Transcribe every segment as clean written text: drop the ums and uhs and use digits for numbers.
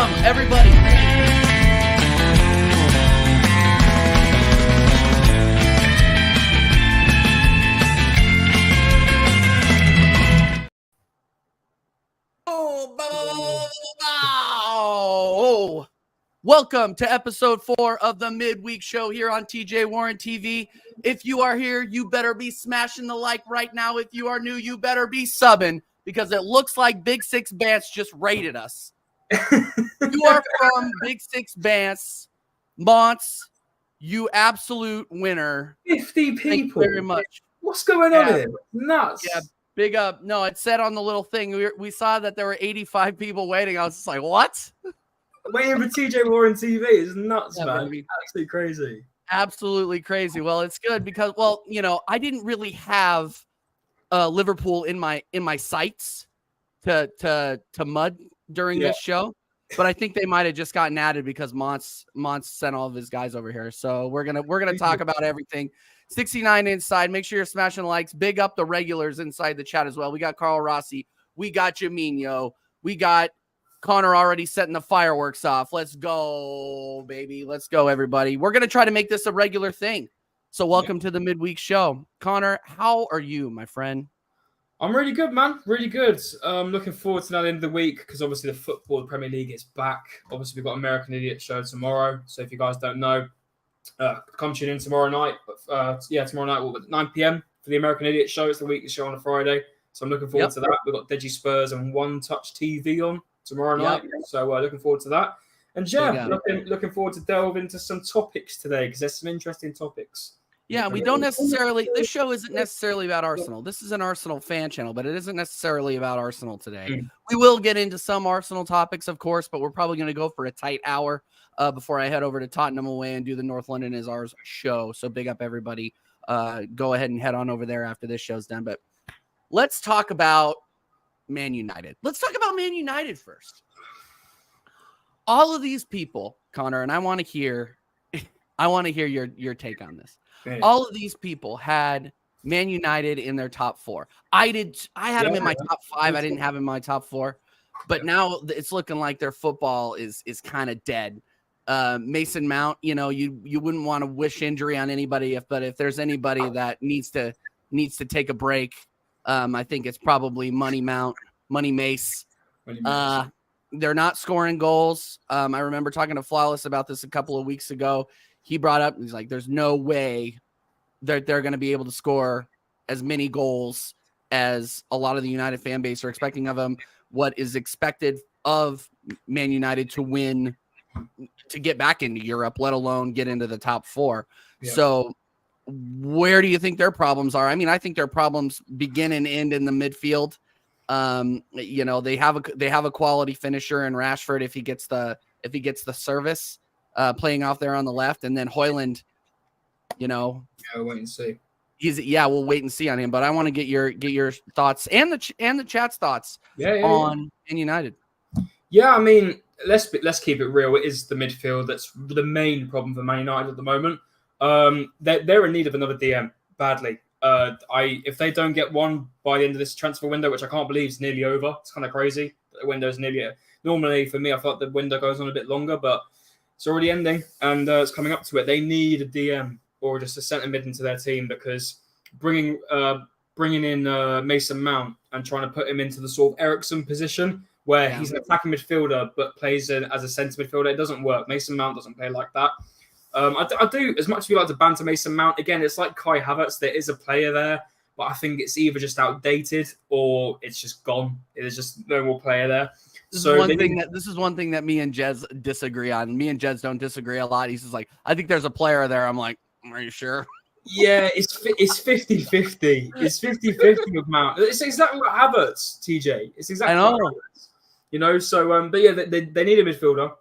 Welcome, everybody. Oh, welcome to episode 4 of the midweek show here on TJ Warren TV. If you are here, you better be smashing the like right now. If you are new, you better be subbing because it looks like Big Six Bants just raided us. You are from Big Six Bants. Monts, you absolute winner. 50 people. Thank you very much. What's going on here? Nuts. Yeah, big up. No, it said on the little thing, we saw that there were 85 people waiting. I was just like, what? Waiting for TJ Warren TV is nuts, Yeah, man. baby. Absolutely crazy. Absolutely crazy. Well, it's good because, well, you know, I didn't really have Liverpool in my sights to mud during this show, but I think they might have just gotten added because Monts sent all of his guys over here. So we're gonna talk about everything. 69 inside. Make sure you're smashing likes. Big up the regulars inside the chat as well. We got Carl Rossi. We got Jaminho. We got Connor already setting the fireworks off. Let's go, baby. Let's go, everybody. We're gonna try to make this a regular thing. So welcome to the midweek show. Connor, how are you, my friend? I'm really good, man. Really good. Looking forward to that end of the week because obviously the football, the Premier League is back. Obviously, we've got American Idiot show tomorrow. So if you guys don't know, come tune in tomorrow night. Tomorrow night at 9 p.m. for the American Idiot show. It's the weekly show on a Friday. So I'm looking forward to that. We've got Deji Spurs and One Touch TV on tomorrow night. So looking forward to that. And looking forward to delve into some topics today because there's some interesting topics. Yeah, we don't necessarily, this show isn't necessarily about Arsenal. This is an Arsenal fan channel, but it isn't necessarily about Arsenal today. We will get into some Arsenal topics, of course, but we're probably going to go for a tight hour before I head over to Tottenham away and do the North London is Ours show. So big up, everybody. Go ahead and head on over there after this show's done. But let's talk about Man United. Let's talk about Man United first. All of these people, Connor, and I want to hear your take on this. All of these people had Man United in their top 4. I had them in my top 5. I didn't have them in my top 4. But now it's looking like their football is kind of dead. Mason Mount, you know, you wouldn't want to wish injury on anybody, but if there's anybody that needs to take a break, I think it's probably Money Mace. They're not scoring goals. I remember talking to Flawless about this a couple of weeks ago. He brought up, he's like, there's no way that they're going to be able to score as many goals as a lot of the United fan base are expecting of them. What is expected of Man United to win, to get back into Europe, let alone get into the top 4. Yeah. So where do you think their problems are? I mean, I think their problems begin and end in the midfield. You know, they have a quality finisher in Rashford if he gets the service. Playing off there on the left, and then Højlund, you know, we'll wait and see. We'll wait and see on him. But I want to get your thoughts and the chat's thoughts on Man United. Yeah, I mean, let's keep it real. It is the midfield that's the main problem for Man United at the moment. They're in need of another DM badly. If they don't get one by the end of this transfer window, which I can't believe is nearly over, it's kind of crazy. The window's nearly. Normally for me, I thought the window goes on a bit longer, but it's already ending, and it's coming up to it. They need a DM or just a centre mid into their team because bringing in Mason Mount and trying to put him into the sort of Eriksen position where he's an attacking midfielder but plays as a centre midfielder, it doesn't work. Mason Mount doesn't play like that. I do, as much as we like to banter Mason Mount, again, it's like Kai Havertz. There is a player there, but I think it's either just outdated or it's just gone. There's just no more player there. This is one thing that me and Jez disagree on. Me and Jez don't disagree a lot. He's just like, I think there's a player there. I'm like, are you sure? Yeah, it's 50-50. It's 50-50 with Mount. It's exactly like Havertz, TJ. It's exactly like Havertz. You know, so, but yeah, they need a midfielder.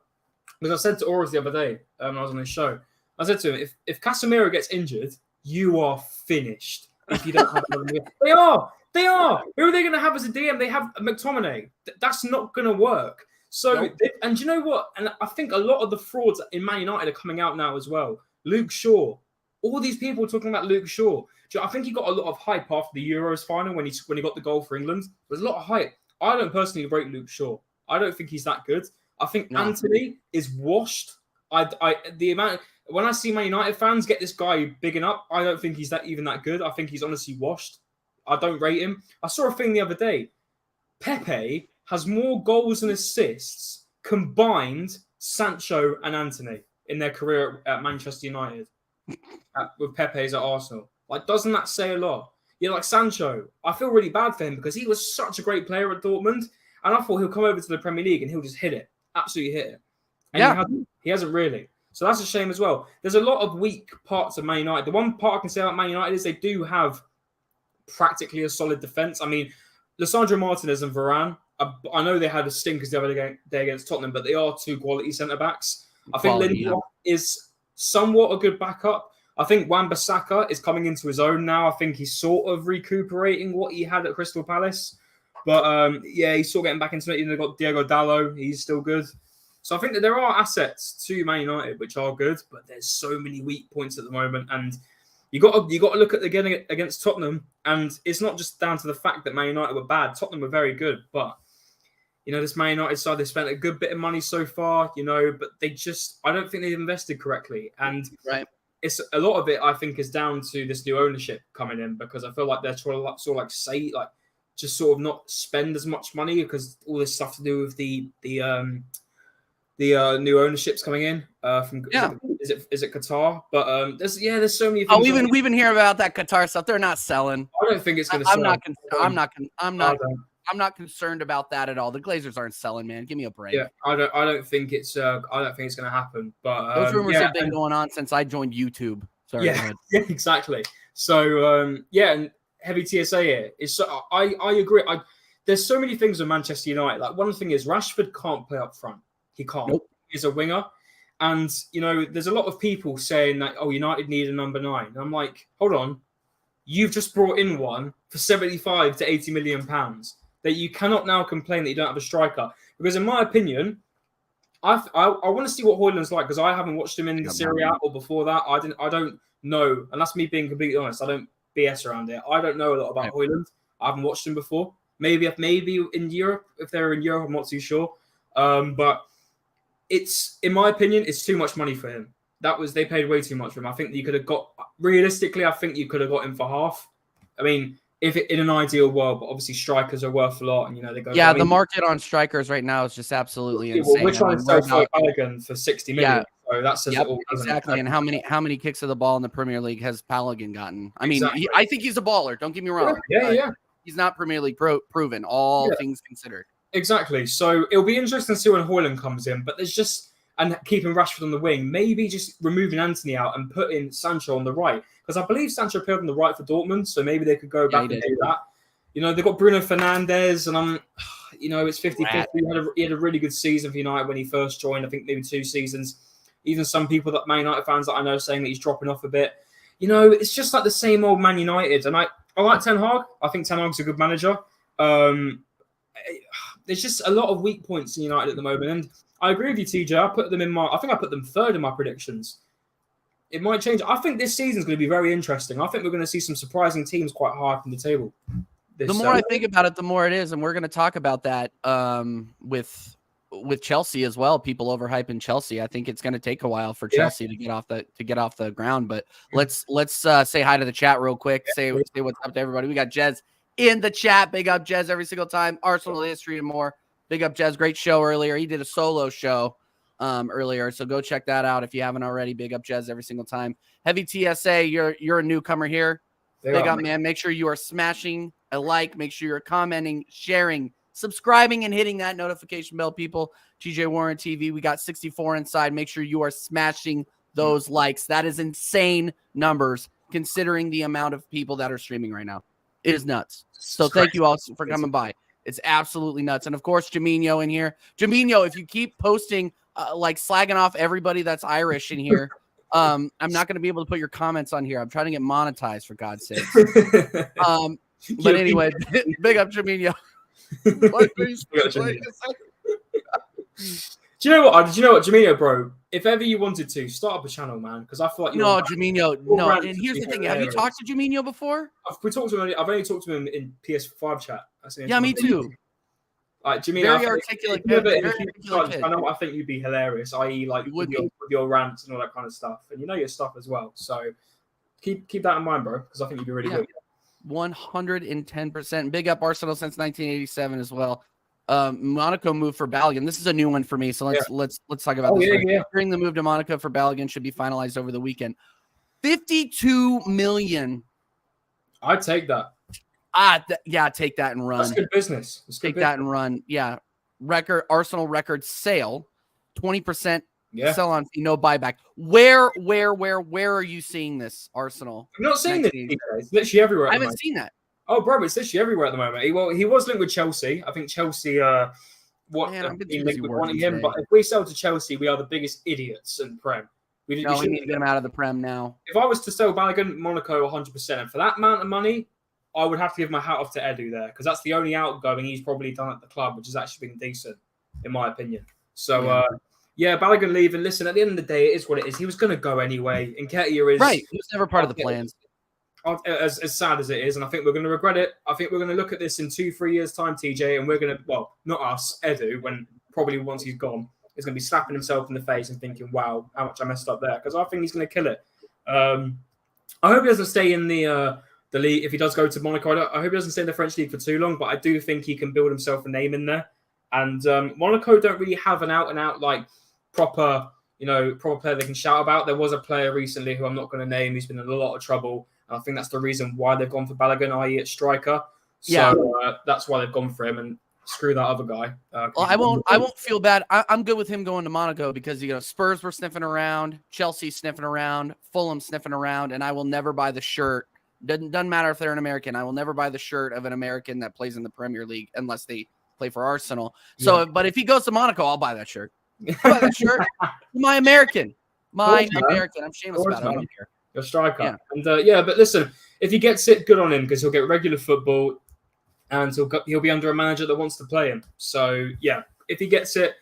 Because I said to Oris the other day, when I was on his show, I said to him, if Casemiro gets injured, you are finished. If you don't have another They are. Who are they going to have as a DM? They have McTominay. That's not going to work. So, and you know what? And I think a lot of the frauds in Man United are coming out now as well. Luke Shaw. All these people talking about Luke Shaw. I think he got a lot of hype after the Euros final when he got the goal for England. There's a lot of hype. I don't personally rate Luke Shaw. I don't think he's that good. I think No. Anthony is washed. The amount when I see Man United fans get this guy bigging up, I don't think he's even that good. I think he's honestly washed. I don't rate him. I saw a thing the other day. Pepe has more goals and assists combined, Sancho and Anthony in their career at Manchester United, with Pepe's at Arsenal. Like, doesn't that say a lot? Yeah, like Sancho, I feel really bad for him because he was such a great player at Dortmund, and I thought he'll come over to the Premier League and he'll just hit it, absolutely hit it. And he hasn't really. So that's a shame as well. There's a lot of weak parts of Man United. The one part I can say about Man United is they do have practically a solid defence. I mean, Lisandro Martinez and Varane, I know they had a stinkers the other day against Tottenham, but they are two quality centre-backs. I think Lindelof is somewhat a good backup. I think Wan-Bissaka is coming into his own now. I think he's sort of recuperating what he had at Crystal Palace. But, he's sort of getting back into it. They've got Diego Dallo. He's still good. So I think that there are assets to Man United which are good, but there's so many weak points at the moment. And you got to look at again against Tottenham, and it's not just down to the fact that Man United were bad. Tottenham were very good, but this Man United side, they spent a good bit of money so far, but I don't think they've invested correctly. And it's a lot of it, I think, is down to this new ownership coming in, because I feel like they're trying to just sort of not spend as much money because all this stuff to do with the new ownerships coming in from is it Qatar? But there's so many things. Oh, we've been hearing about that Qatar stuff. They're not selling. I don't think it's going to sell. I'm not concerned about that at all. The Glazers aren't selling, man. Give me a break. Yeah, I don't think it's going to happen. But those rumors have been going on since I joined YouTube. Sorry. Yeah, exactly. So and heavy TSA here is. I agree. There's so many things with Manchester United. Like, one thing is Rashford can't play up front. He can't. Nope. He's a winger. And, there's a lot of people saying that, United need a number 9. And I'm like, hold on. You've just brought in one for 75 to 80 million pounds that you cannot now complain that you don't have a striker. Because in my opinion, I want to see what Højlund's like, because I haven't watched him in the Serie A or before that. I don't know. And that's me being completely honest. I don't BS around it. I don't know a lot about Højlund. I haven't watched him before. Maybe in Europe, if they're in Europe, I'm not too sure. But it's, in my opinion, it's too much money for him. They paid way too much for him. I think you could have got him for half. I mean, if in an ideal world, but obviously strikers are worth a lot, and they go. Yeah, the market on strikers right now is just absolutely insane. Well, we're trying to sell Balogun for 60 million. Yeah. So that says it all. Exactly. And how many kicks of the ball in the Premier League has Balogun gotten? I mean, Exactly. I think he's a baller. Don't get me wrong. Yeah. He's not Premier League proven, all things considered. Exactly. So it'll be interesting to see when Højlund comes in, but there's just, and keeping Rashford on the wing, maybe just removing Anthony out and putting Sancho on the right, because I believe Sancho played on the right for Dortmund, so maybe they could go back and do that. They've got Bruno Fernandes, and it's 50-50. He had a really good season for United when he first joined. I think maybe 2 seasons. Even some people that Man United fans that I know saying that he's dropping off a bit. It's just like the same old Man United, and I like Ten Hag. I think Ten Hag's a good manager. There's just a lot of weak points in United at the moment, and I agree with you, TJ. I put them third in my predictions. It might change. I think this season's going to be very interesting. I think we're going to see some surprising teams quite high up in the table. The more I think about it, the more it is, and we're going to talk about that with Chelsea as well. People overhyping Chelsea. I think it's going to take a while for Chelsea to get off the ground. But let's say hi to the chat real quick. Say what's up to everybody. We got Jez in the chat. Big up Jez every single time. Arsenal history and more. Big up Jez. Great show earlier. He did a solo show earlier, so go check that out if you haven't already. Big up Jez every single time. Heavy TSA, you're a newcomer here. Big up, man. Make sure you are smashing a like. Make sure you're commenting, sharing, subscribing, and hitting that notification bell, people. TJ Warren TV. We got 64 inside. Make sure you are smashing those likes. That is insane numbers considering the amount of people that are streaming right now. It is nuts. So thank you all for coming by. It's absolutely nuts. And of course, Jaminho in here. Jaminho, if you keep posting, slagging off everybody that's Irish in here, I'm not going to be able to put your comments on here. I'm trying to get monetized, for God's sake. But anyway, big up Jaminho. Do you know what, Jaminho, bro? If ever you wanted to, start up a channel, man, because I feel like Jaminho. No, and here's the thing. Have you talked to Jaminho before? We talked to him. I've only talked to him in PS5 chat. Yeah, me too. Like, do you mean Very articulate. Very articulate kid. I know I think you'd be hilarious, i.e., like with your rants and all that kind of stuff, and you know your stuff as well. So keep that in mind, bro, because I think you'd be really good. 110%. Big up Arsenal since 1987 as well. Monaco moved for Balogun. This is a new one for me, so let's talk about this. During the move to Monaco for Balogun should be finalized over the weekend. 52 million. I'd take that. Take that and run. That's good business. Take that and run. Yeah. Arsenal record sale, 20% sell on fee, no buyback. Where are you seeing this, Arsenal? I'm not seeing this. It's literally everywhere. I haven't seen that. Oh, bro, it's literally everywhere at the moment. He was linked with Chelsea. I think Chelsea linked with wanting him. But if we sell to Chelsea, we are the biggest idiots in Prem. We need to get him out of the Prem now. If I was to sell Balogun, Monaco 100%. And for that amount of money, I would have to give my hat off to Edu there, because that's the only outgoing he's probably done at the club, which has actually been decent, in my opinion. So, Balogun leaving. Listen, at the end of the day, it is what it is. He was going to go anyway. Nketiah is... Right. He was never part of the plans. As sad as it is, and I think we're going to regret it. I think we're going to look at this in 2-3 years' time, TJ, and we're going to, well, not us, Edu, when probably once he's gone, is going to be slapping himself in the face and thinking, wow, how much I messed up there, because I think he's going to kill it. I hope he doesn't stay in the league. If he does go to Monaco, I hope he doesn't stay in the French league for too long, but I do think he can build himself a name in there. And Monaco don't really have an out-and-out, like, proper player they can shout about. There was a player recently who I'm not going to name who's been in a lot of trouble. And I think that's the reason why they've gone for Balogun, i.e. at striker. So that's why they've gone for him, and screw that other guy. I won't feel bad. I'm good with him going to Monaco because Spurs were sniffing around, Chelsea sniffing around, Fulham sniffing around, and I will never buy the shirt. Doesn't matter if they're an American. I will never buy the shirt of an American that plays in the Premier League unless they play for Arsenal. So, but if he goes to Monaco, I'll buy that shirt. I'll buy that shirt. My American. American. I'm shameless about it. I don't care. Your striker. Yeah. And but listen, if he gets it, good on him, because he'll get regular football and he'll be under a manager that wants to play him. So, yeah, if he gets it,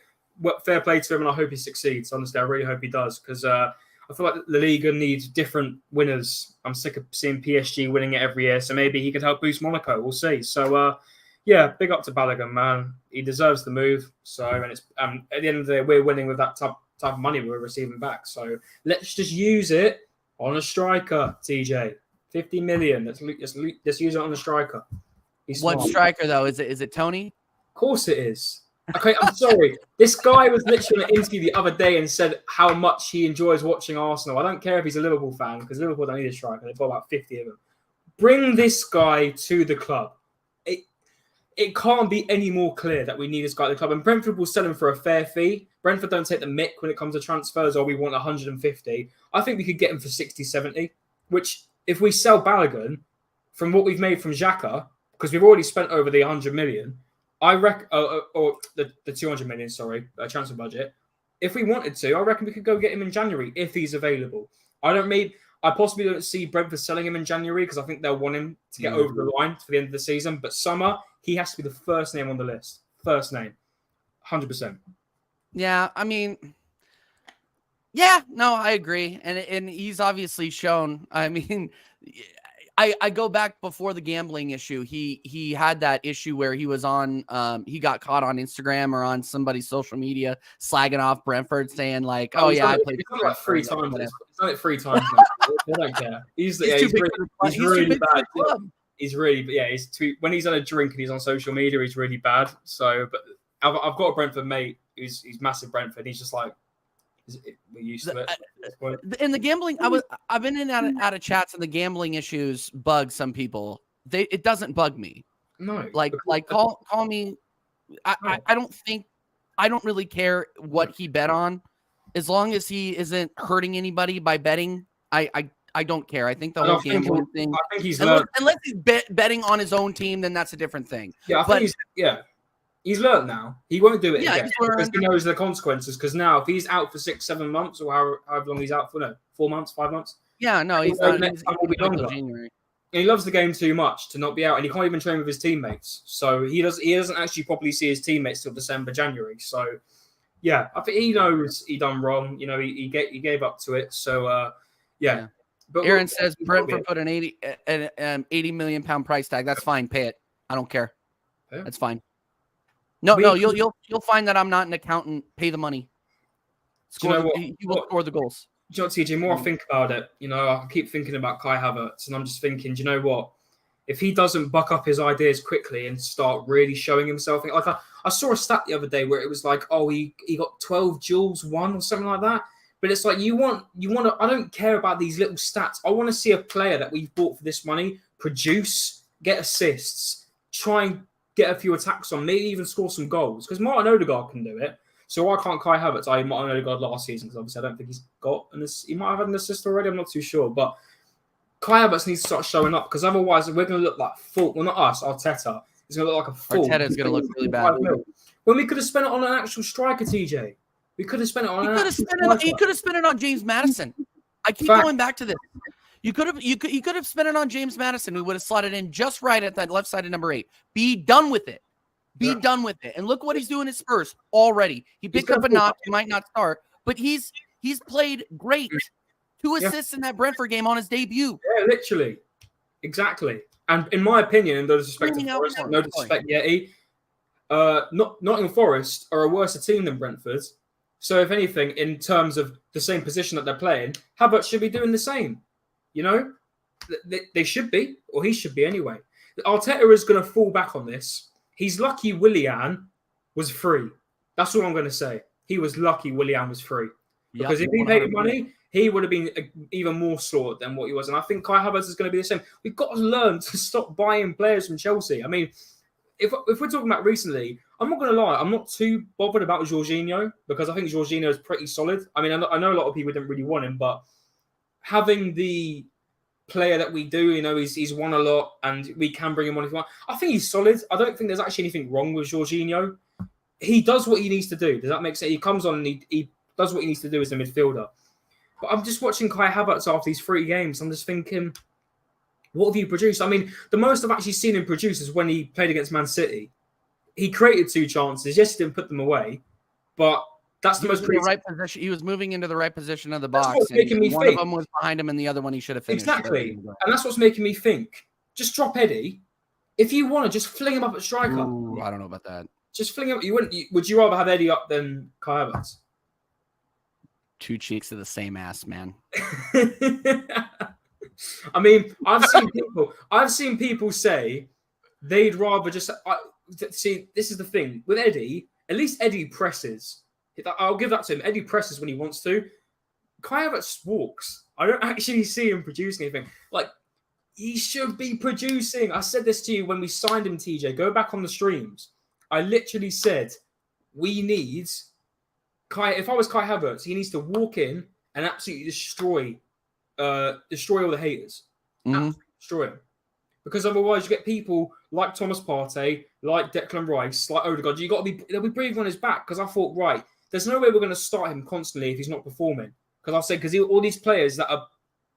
fair play to him, and I hope he succeeds. Honestly, I really hope he does, because I feel like La Liga needs different winners. I'm sick of seeing PSG winning it every year, so maybe he could help boost Monaco. We'll see. So, big up to Balogun, man. He deserves the move. So, and it's at the end of the day, we're winning with that type of money we're receiving back. So, let's just use it on a striker, TJ. 50 million. Let's use it on a striker. What striker, though? Is it Tony? Of course it is. Okay, I'm sorry. This guy was literally in an interview the other day and said how much he enjoys watching Arsenal. I don't care if he's a Liverpool fan, because Liverpool don't need a striker. They've got about 50 of them. Bring this guy to the club. It can't be any more clear that we need this guy at the club. And Brentford will sell him for a fair fee. Brentford don't take the mick when it comes to transfers, or we want 150. I think we could get him for 60, 70, which if we sell Balogun from what we've made from Xhaka, because we've already spent over the 100 million, I reckon, or the 200 million, transfer budget. If we wanted to, I reckon we could go get him in January if he's available. I possibly don't see Brentford selling him in January, because I think they'll want him to get over the line for the end of the season. But summer, he has to be the first name on the list. First name. 100%. Yeah, I mean, I agree. And he's obviously shown, I mean, I go back before the gambling issue. He had that issue where he was on, he got caught on Instagram or on somebody's social media slagging off Brentford, saying like, I played. He's done it like 3 times. He's done it 3 times. They don't care. He's really bad. He's really, when he's on a drink and he's on social media, he's really bad. So, but I've got a Brentford mate who's massive Brentford. He's just like, we're used to it. In the gambling, I've been in and out of chats, and the gambling issues bug some people. It doesn't bug me. No, call me. I don't really care what he bet on, as long as he isn't hurting anybody by betting. I don't care. I think the whole gambling thing. I think he's unless he's betting on his own team, then that's a different thing. Yeah, he's learned now. He won't do it again because he knows the consequences. Because now, if he's out for 6-7 months, or however long he's out for, 4 months, 5 months. Yeah, no, he's not. January. And he loves the game too much to not be out, and he can't even train with his teammates. So he doesn't actually properly see his teammates till December, January. So yeah, I think he knows he done wrong. He gave up to it. So yeah. But Aaron says Brentford put an 80 million pound price tag. That's fine. Pay it. I don't care. Yeah. That's fine. No, you'll find that I'm not an accountant. Pay the money. Do you know what? He will score the goals. Do you know what, TJ? More I think about it, I keep thinking about Kai Havertz, and I'm just thinking, do you know what? If he doesn't buck up his ideas quickly and start really showing himself, like I saw a stat the other day where it was like, oh, he got 12 duels won or something like that. But it's like you want to. I don't care about these little stats. I want to see a player that we've bought for this money produce, get assists, try and get a few attacks on, maybe even score some goals. Because Martin Odegaard can do it. So why can't Kai Havertz? I Martin Odegaard last season because obviously I don't think he's got an assist. He might have had an assist already. I'm not too sure, but Kai Havertz needs to start showing up because otherwise we're going to look like fool. Well, not us, Arteta. It's going to look like a fool. Arteta's going to look really bad. When we could have spent it on an actual striker, TJ. We could have spent it on. You could have spent it on James Maddison. I keep going back to this. You could have spent it on James Maddison. We would have slotted in just right at that left side of number 8. Be done with it. Be done with it. And look what he's doing at Spurs already. He picked up a knock. He might not start, but he's played great. 2 assists in that Brentford game on his debut. Yeah, literally. Exactly. And in my opinion, and no disrespect to Forest, no disrespect, Yeti, Nottingham Forest are a worse team than Brentford. So if anything, in terms of the same position that they're playing, Havertz should be doing the same. They should be, or he should be anyway. Arteta is going to fall back on this. He's lucky Willian was free. That's all I'm going to say. He was lucky Willian was free. Because if he paid money, he would have been even more slaughtered than what he was. And I think Kai Havertz is going to be the same. We've got to learn to stop buying players from Chelsea. I mean, if we're talking about recently, I'm not going to lie. I'm not too bothered about Jorginho because I think Jorginho is pretty solid. I mean, I know a lot of people didn't really want him, but having the player that we do, he's won a lot and we can bring him on if we want. I think he's solid. I don't think there's actually anything wrong with Jorginho. He does what he needs to do. Does that make sense? He comes on and he does what he needs to do as a midfielder. But I'm just watching Kai Havertz after these 3 games. I'm just thinking, what have you produced? I mean, the most I've actually seen him produce is when he played against Man City. He created 2 chances. Yes, he didn't put them away, but that's the most right position. He was moving into the right position of the box. That's what's making me one think. of them was behind him, and the other one he should have finished. Exactly, and that's what's making me think. Just drop Eddie. If you want to, just fling him up at striker. Ooh, I don't know about that. Just fling him. Would you rather have Eddie up than Kai Havertz? 2 cheeks of the same ass, man. I mean, I've seen people say they'd rather just see. This is the thing with Eddie. At least Eddie presses. I'll give that to him. Eddie presses when he wants to. Kai Havertz walks. I don't actually see him producing anything. Like, he should be producing. I said this to you when we signed him, TJ. Go back on the streams. I literally said, we need Kai. If I was Kai Havertz, he needs to walk in and absolutely destroy all the haters. Absolutely destroy them. Because otherwise you get people like Thomas Partey, like Declan Rice, like Odegaard. They'll be breathing on his back. Because I thought, right, there's no way we're going to start him constantly if he's not performing. Because all these players that are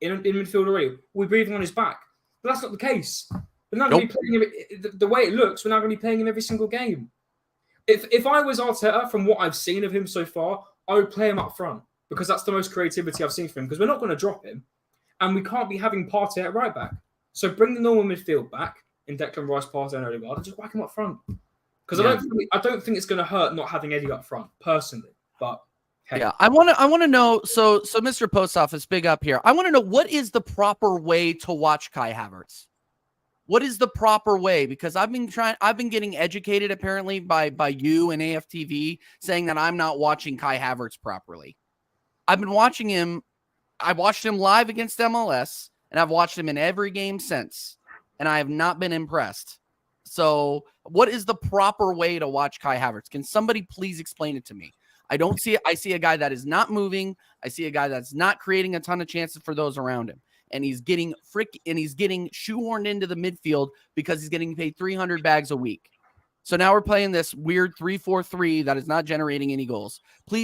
in midfield already will be breathing on his back. But that's not the case. We're not going to be playing him the way it looks. We're not going to be playing him every single game. If I was Arteta, from what I've seen of him so far, I would play him up front because that's the most creativity I've seen from him. Because we're not going to drop him, and we can't be having Partey at right back. So bring the normal midfield back in Declan Rice, Partey, and Odegaard, and just whack him up front. Because I don't think it's going to hurt not having Eddie up front personally. But hey. Yeah, I want to know. So Mr. Post Office, big up here. I want to know, what is the proper way to watch Kai Havertz? What is the proper way? Because I've been getting educated apparently by you and AFTV saying that I'm not watching Kai Havertz properly. I've been watching him. I watched him live against MLS, and I've watched him in every game since, and I have not been impressed. So what is the proper way to watch Kai Havertz? Can somebody please explain it to me? I see a guy that is not moving. I see a guy that's not creating a ton of chances for those around him. And he's getting shoehorned into the midfield because he's getting paid 300 bags a week. So now we're playing this weird 3-4-3 that is not generating any goals.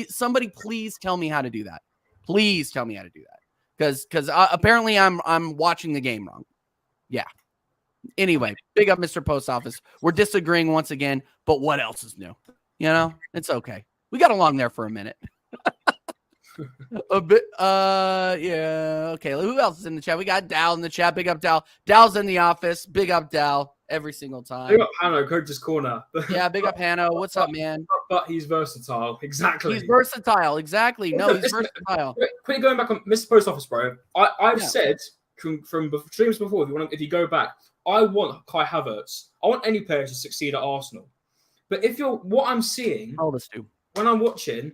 Somebody please tell me how to do that. Please tell me how to do that. Because apparently I'm watching the game wrong. Yeah. Anyway, big up Mr. Post Office. We're disagreeing once again, but what else is new? It's okay. We got along there for a minute. A bit, yeah. Okay, who else is in the chat? We got Dal in the chat. Big up Dal. Dal's in the office. Big up Dal. every single time. Big up Hanno, Coach's Corner. Yeah, big up Hanno. What's up, man? But he's versatile. Exactly. He's versatile. Exactly. No, he's versatile. Quickly going back on Mr. Post Office, bro. I've said from streams before, if you go back, I want Kai Havertz. I want any player to succeed at Arsenal. But what I'm seeing, all this do when I'm watching,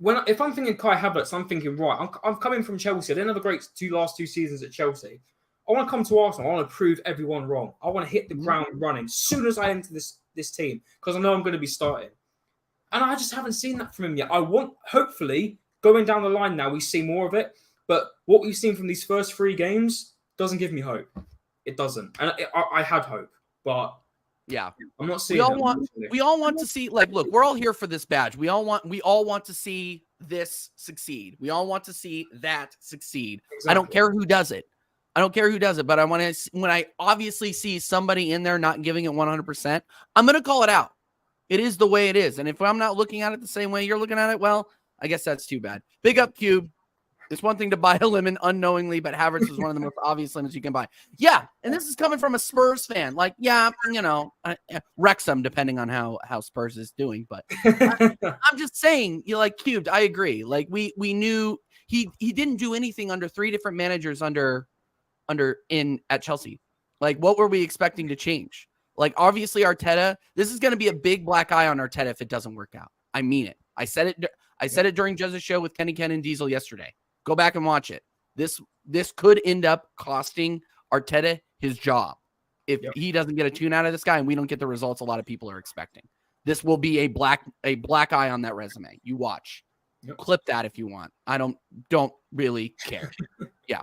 if I'm thinking Kai Havertz, I'm thinking, right, I'm coming from Chelsea. I didn't have a great last two seasons at Chelsea. I want to come to Arsenal. I want to prove everyone wrong. I want to hit the ground running as soon as I enter this team because I know I'm going to be starting. And I just haven't seen that from him yet. Hopefully, going down the line now, we see more of it. But what we've seen from these first 3 games doesn't give me hope. It doesn't. And I had hope, but yeah, I'm not seeing. We all want to see, like, look, we're all here for this badge. We all want to see this succeed. We all want to see that succeed. Exactly. I don't care who does it. But when I obviously see somebody in there not giving it 100%, I'm going to call it out. It is the way it is. And if I'm not looking at it the same way you're looking at it, well, I guess that's too bad. Big up, Cube. It's one thing to buy a lemon unknowingly, but Havertz is one of the most obvious lemons you can buy. Yeah, and this is coming from a Spurs fan. Like, yeah, Wrexham, depending on how Spurs is doing. But I'm just saying, like Cubed, I agree. Like, we knew he didn't do anything under 3 different managers at Chelsea. Like, what were we expecting to change? Like, obviously, Arteta, this is going to be a big black eye on Arteta if it doesn't work out. I mean it. I said it during Jez's show with Kenny Ken and Diesel yesterday. Go back and watch it. This could end up costing Arteta his job if he doesn't get a tune out of this guy and we don't get the results a lot of people are expecting. This will be a black eye on that resume. You watch. Clip that if you want. I don't really care. Yeah.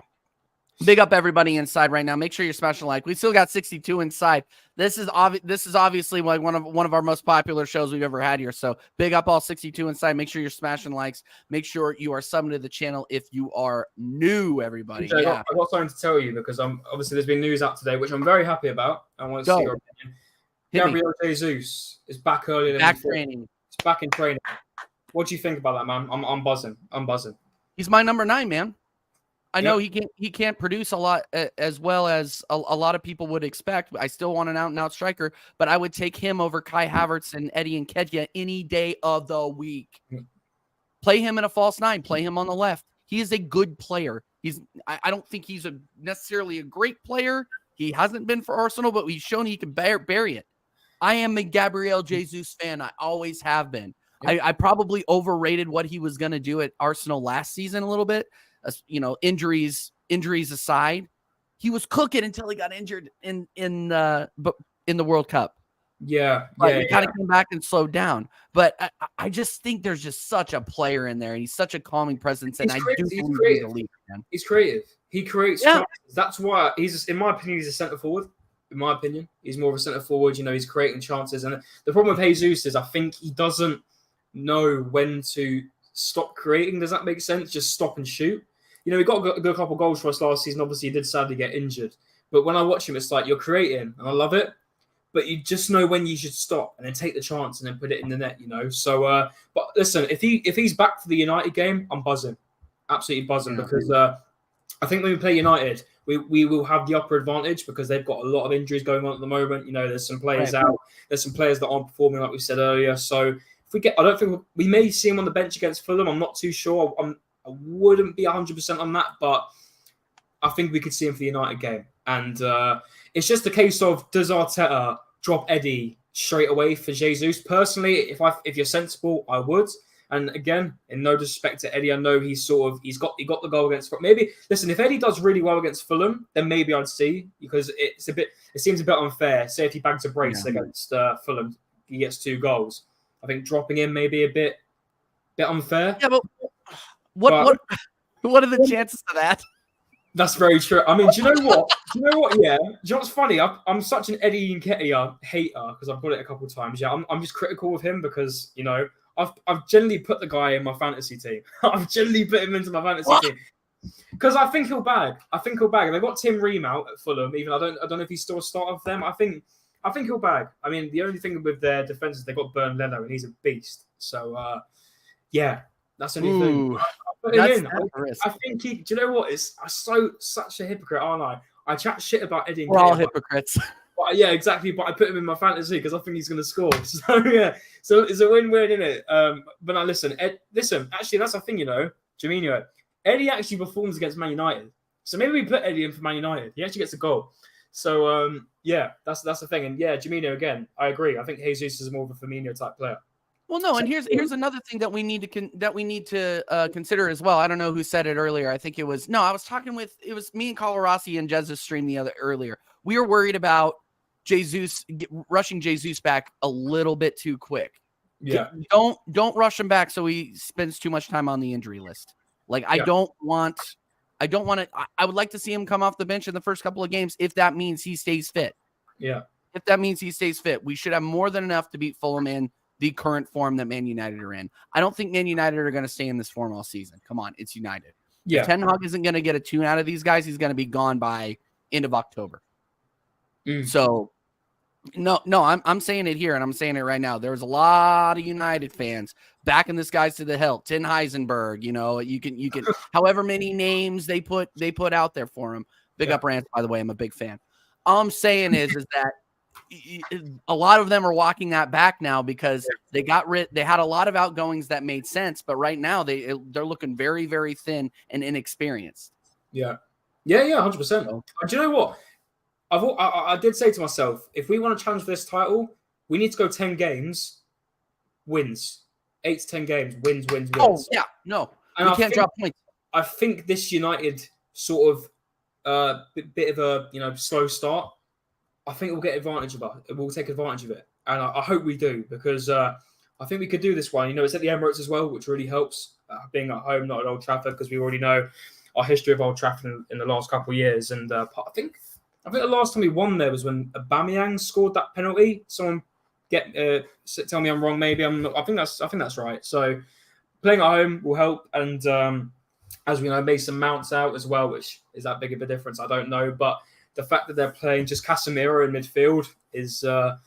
Big up everybody inside right now. Make sure you're smashing like. We still got 62 inside. This is obviously like one of our most popular shows we've ever had here. So big up all 62 inside. Make sure you're smashing likes. Make sure you are subbing to the channel if you are new, everybody. Okay, I've got something to tell you because obviously there's been news out today, which I'm very happy about. I want to see your opinion. Gabriel Jesus is back earlier than training. He's back in training. What do you think about that, man? I'm buzzing. He's my number 9, man. I know he can't produce a lot as well as a lot of people would expect. I still want an out-and-out striker, but I would take him over Kai Havertz and Eddie Nketiah any day of the week. Play him in a false 9. Play him on the left. He is a good player. I don't think he's necessarily a great player. He hasn't been for Arsenal, but he's shown he can bury it. I am a Gabriel Jesus fan. I always have been. I probably overrated what he was going to do at Arsenal last season a little bit. Injuries aside, he was cooking until he got injured in the World Cup. He kind of came back and slowed down. But I just think there's just such a player in there, and he's such a calming presence. And I do believe he's a leader. Man. He's creative. He creates chances. That's why in my opinion, he's a centre forward. In my opinion, he's more of a centre forward. He's creating chances. And the problem with Jesus is I think he doesn't know when to stop creating. Does that make sense? Just stop and shoot. He got a good couple of goals for us last season. Obviously, he did sadly get injured. But when I watch him, it's like you're creating, and I love it. But you just know when you should stop and then take the chance and then put it in the net, So, but listen, if he's back for the United game, I'm buzzing. Absolutely buzzing because I think when we play United, we will have the upper advantage because they've got a lot of injuries going on at the moment. There's some players out. There's some players that aren't performing like we said earlier. So, I don't think we may see him on the bench against Fulham. I'm not too sure. I wouldn't be 100% on that, but I think we could see him for the United game. And it's just a case of, does Arteta drop Eddie straight away for Jesus? Personally, if you're sensible, I would. And again, in no disrespect to Eddie, I know he got the goal against. Maybe listen, if Eddie does really well against Fulham, then maybe I'd see because it seems a bit unfair. Say if he bags a brace against Fulham, he gets 2 goals. I think dropping him may be a bit unfair. Yeah, but what are the chances of that? That's very true. I mean, do you know what? Yeah. Do you know what's funny? I'm such an Eddie Nketiah hater because I've got it a couple of times. Yeah, I'm just critical of him because I've generally put the guy in my fantasy team. I've generally put him into my fantasy team because I think he'll bag. They've got Tim Ream out at Fulham. Even I don't know if he's still a starter of them. I think he'll bag. I mean, the only thing with their defense is they've got Bern Leno and he's a beast. So that's the only thing. I think do you know what? I'm such a hypocrite, aren't I? I chat shit about Eddie. We're all hypocrites. But, yeah, exactly. But I put him in my fantasy because I think he's going to score. So yeah, so it's a win-win, isn't it? But now listen, listen. Actually, that's the thing, Firmino. Eddie actually performs against Man United, so maybe we put Eddie in for Man United. He actually gets a goal. So yeah, that's the thing. And yeah, Firmino again. I agree. I think Jesus is more of a Firmino type player. Well, no, and here's another thing that we need to consider as well. I don't know who said it earlier. I think it was I was talking with it was me and Colorasi and Jez's stream earlier. We were worried about rushing Jesus back a little bit too quick. Yeah, don't rush him back so he spends too much time on the injury list. Like I don't want it. I would like to see him come off the bench in the first couple of games if that means he stays fit. Yeah, if that means he stays fit, we should have more than enough to beat Fulham in the current form that Man United are in. I don't think Man United are going to stay in this form all season. Come on, it's United. Yeah. If Ten Hag isn't going to get a tune out of these guys, he's going to be gone by end of October. So, no, I'm saying it here, and I'm saying it right now. There's a lot of United fans backing this guys to the hilt. Ten Heisenberg, you can however many names they put out there for him. Big up Rance, by the way. I'm a big fan. All I'm saying is that a lot of them are walking that back now because they had a lot of outgoings that made sense, but right now they're looking very, very thin and inexperienced. Yeah, 100%. Do you know what? I did say to myself, if we want to challenge this title, we need to go 10 games, wins, 8 to 10 games, wins. Oh yeah, no, and we can't drop points. I think this United sort of bit of a slow start. I think we'll get advantage of it. We'll take advantage of it. And I hope we do because I think we could do this one. It's at the Emirates as well, which really helps being at home, not at Old Trafford, because we already know our history of Old Trafford in the last couple of years. And I think the last time we won there was when Aubameyang scored that penalty. Someone tell me I'm wrong. Maybe I'm not. I think that's right. So playing at home will help. And as we know, Mason Mount's out as well, which is that big of a difference? I don't know, but the fact that they're playing just Casemiro in midfield is a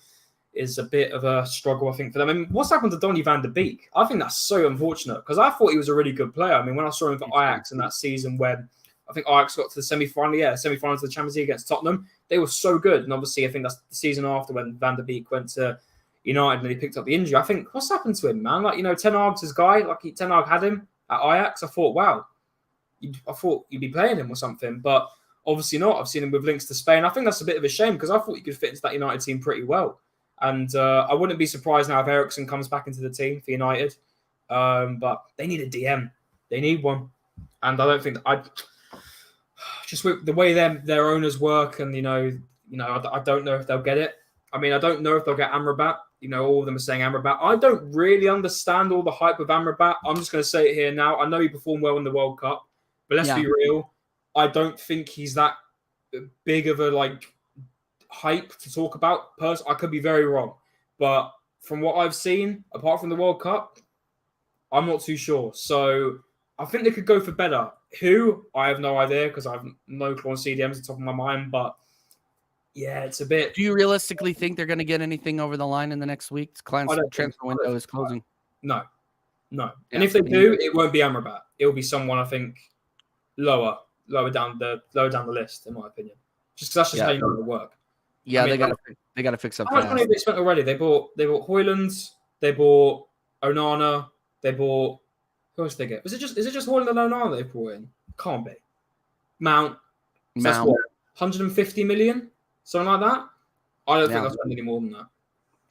bit of a struggle, I think, for them. I mean, what's happened to Donny van der Beek? I think that's so unfortunate because I thought he was a really good player. I mean, when I saw him for Ajax in that season when I think Ajax got to the semi-final of the Champions League against Tottenham, they were so good. And obviously, I think that's the season after when Van der Beek went to United and he picked up the injury. I think, what's happened to him, man? Like, Ten Hag's his guy. Like, Ten Hag had him at Ajax. I thought, wow, I thought you'd be playing him or something. But obviously not. I've seen him with links to Spain. I think that's a bit of a shame because I thought he could fit into that United team pretty well. And I wouldn't be surprised now if Eriksen comes back into the team for United. But they need a DM. They need one. And I don't think just with the way their owners work and, I don't know if they'll get it. I mean, I don't know if they'll get Amrabat. All of them are saying Amrabat. I don't really understand all the hype of Amrabat. I'm just going to say it here now. I know he performed well in the World Cup, but let's be real. I don't think he's that big of a hype to talk about. I could be very wrong, but from what I've seen, apart from the World Cup, I'm not too sure. So I think they could go for better. Who? I have no idea because I have no clue on CDMs at the top of my mind. But yeah, it's a bit. Do you realistically think they're going to get anything over the line in the next week? The transfer window is closing. No. Yeah, and if they do, it won't be Amrabat. It'll be someone I think lower down the list, in my opinion. Just because that's just how you want to work. Yeah, they got to fix up. How much money have they spent already? They bought Højlund, they bought Onana, they bought who else did they get? Is it just Højlund and Onana they brought in? Can't be. Mount. That's what, 150 million, something like that. I don't think they'll spend any more than that.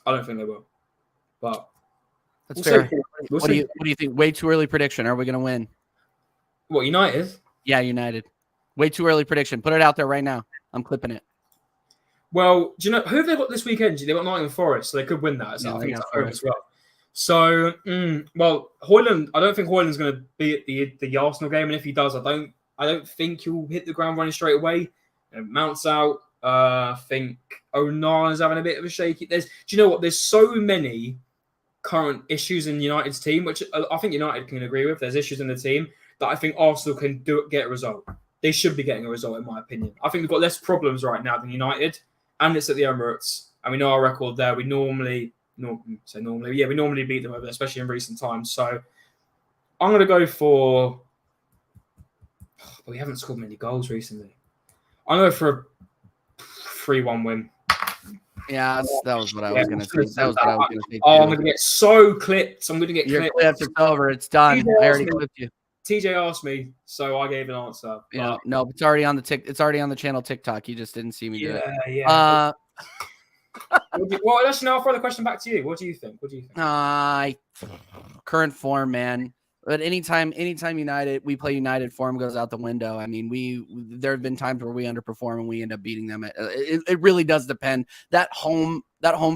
I don't think they will. But that's fair. What do you think? Way too early prediction. Are we going to win? What, United? Yeah, United. Way too early prediction. Put it out there right now. I'm clipping it. Well, do you know who have they got this weekend? They got Nottingham Forest, so they could win that. So I think it's at home as well. So, Højlund. I don't think Højlund's going to be at the Arsenal game, and if he does, I don't think he'll hit the ground running straight away. Mount's out. I think Onana's having a bit of a shaky. Do you know what? There's so many current issues in United's team, which I think United can agree with. There's issues in the team that I think Arsenal can get a result. They should be getting a result, in my opinion. I think we've got less problems right now than United, and it's at the Emirates, and we know our record there. We normally beat them over there, especially in recent times. So I'm going to go for. But we haven't scored many goals recently. I'm going to go for a 3-1 win. Yeah, that was what I was going to say. That was what I was going to say. Oh, I'm going to get so clipped. I'm going to get You're clipped. clipped. It's over. It's done. I already clipped you. TJ asked me, so I gave an answer. Yeah, no, it's already on the It's already on the channel TikTok. You just didn't see me do it. Yeah. Well, let's now throw the question back to you. What do you think? Current form, man. But anytime we play United, form goes out the window. I mean, there have been times where we underperform and we end up beating them. It really does depend. That home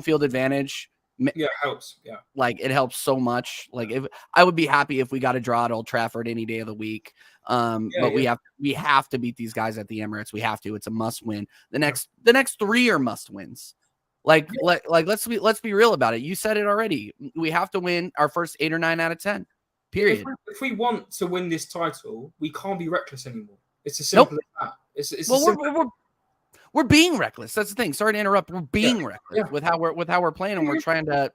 field advantage. Yeah, it helps. Yeah, like it helps so much. Like if I would be happy if we got a draw at Old Trafford any day of the week. But we have to beat these guys at the Emirates. We have to. It's a must win. The next 3 are must wins. Like let's be real about it. You said it already. We have to win our first 8 or 9 out of 10. Period. If we want to win this title, we can't be reckless anymore. It's as simple as that. We're being reckless. That's the thing. Sorry to interrupt. We're being reckless with how we're playing, and we're trying to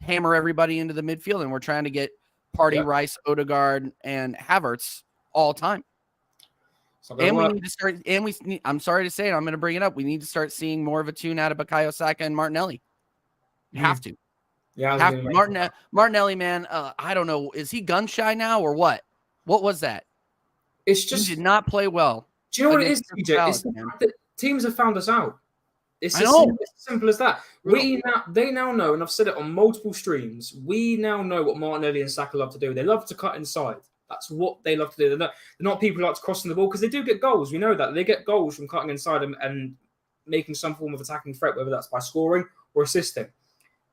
hammer everybody into the midfield, and we're trying to get Partey, Rice, Odegaard, and Havertz all time. And we need to start. And I'm sorry to say it. I'm going to bring it up. We need to start seeing more of a tune out of Bukayo Saka and Martinelli. Have to. Yeah, Martinelli, man. I don't know. Is he gun shy now or what? What was that? It's just he did not play well. Do you know what it is, TJ? It's the fact that teams have found us out. It's as simple as that. They now know, and I've said it on multiple streams. We now know what Martinelli and Saka love to do. They love to cut inside. That's what they love to do. They're not people who like to crossing the ball because they do get goals. We know that they get goals from cutting inside and making some form of attacking threat, whether that's by scoring or assisting.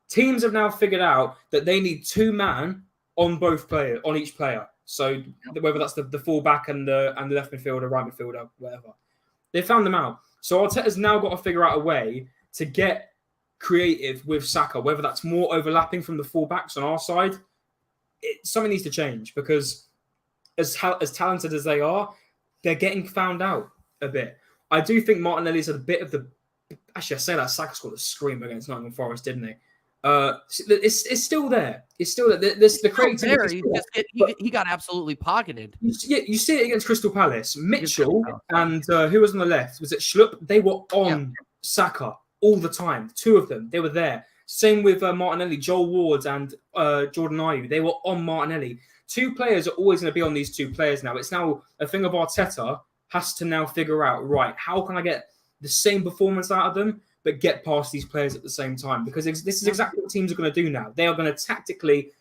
Teams have now figured out that they need 2 man on each player. So whether that's the fullback and the left midfielder, right midfielder, whatever, they found them out. So Arteta's now got to figure out a way to get creative with Saka, whether that's more overlapping from the fullbacks on our side. Something needs to change because as talented as they are, they're getting found out a bit. I do think Martinelli's a bit of the. Actually, I say that Saka scored a scream against Nottingham Forest, didn't he? It's still there. It's still there. The creativity. He got absolutely pocketed. You see it against Crystal Palace. Mitchell and who was on the left? Was it Schlupp? They were on Saka all the time. 2 of them. They were there. Same with Martinelli, Joel Ward and Jordan Ayew. They were on Martinelli. 2 players are always going to be on these 2 players now. It's now a thing of Arteta has to now figure out, right, how can I get the same performance out of them, but get past these players at the same time? Because this is exactly what teams are going to do now. They are going to tactically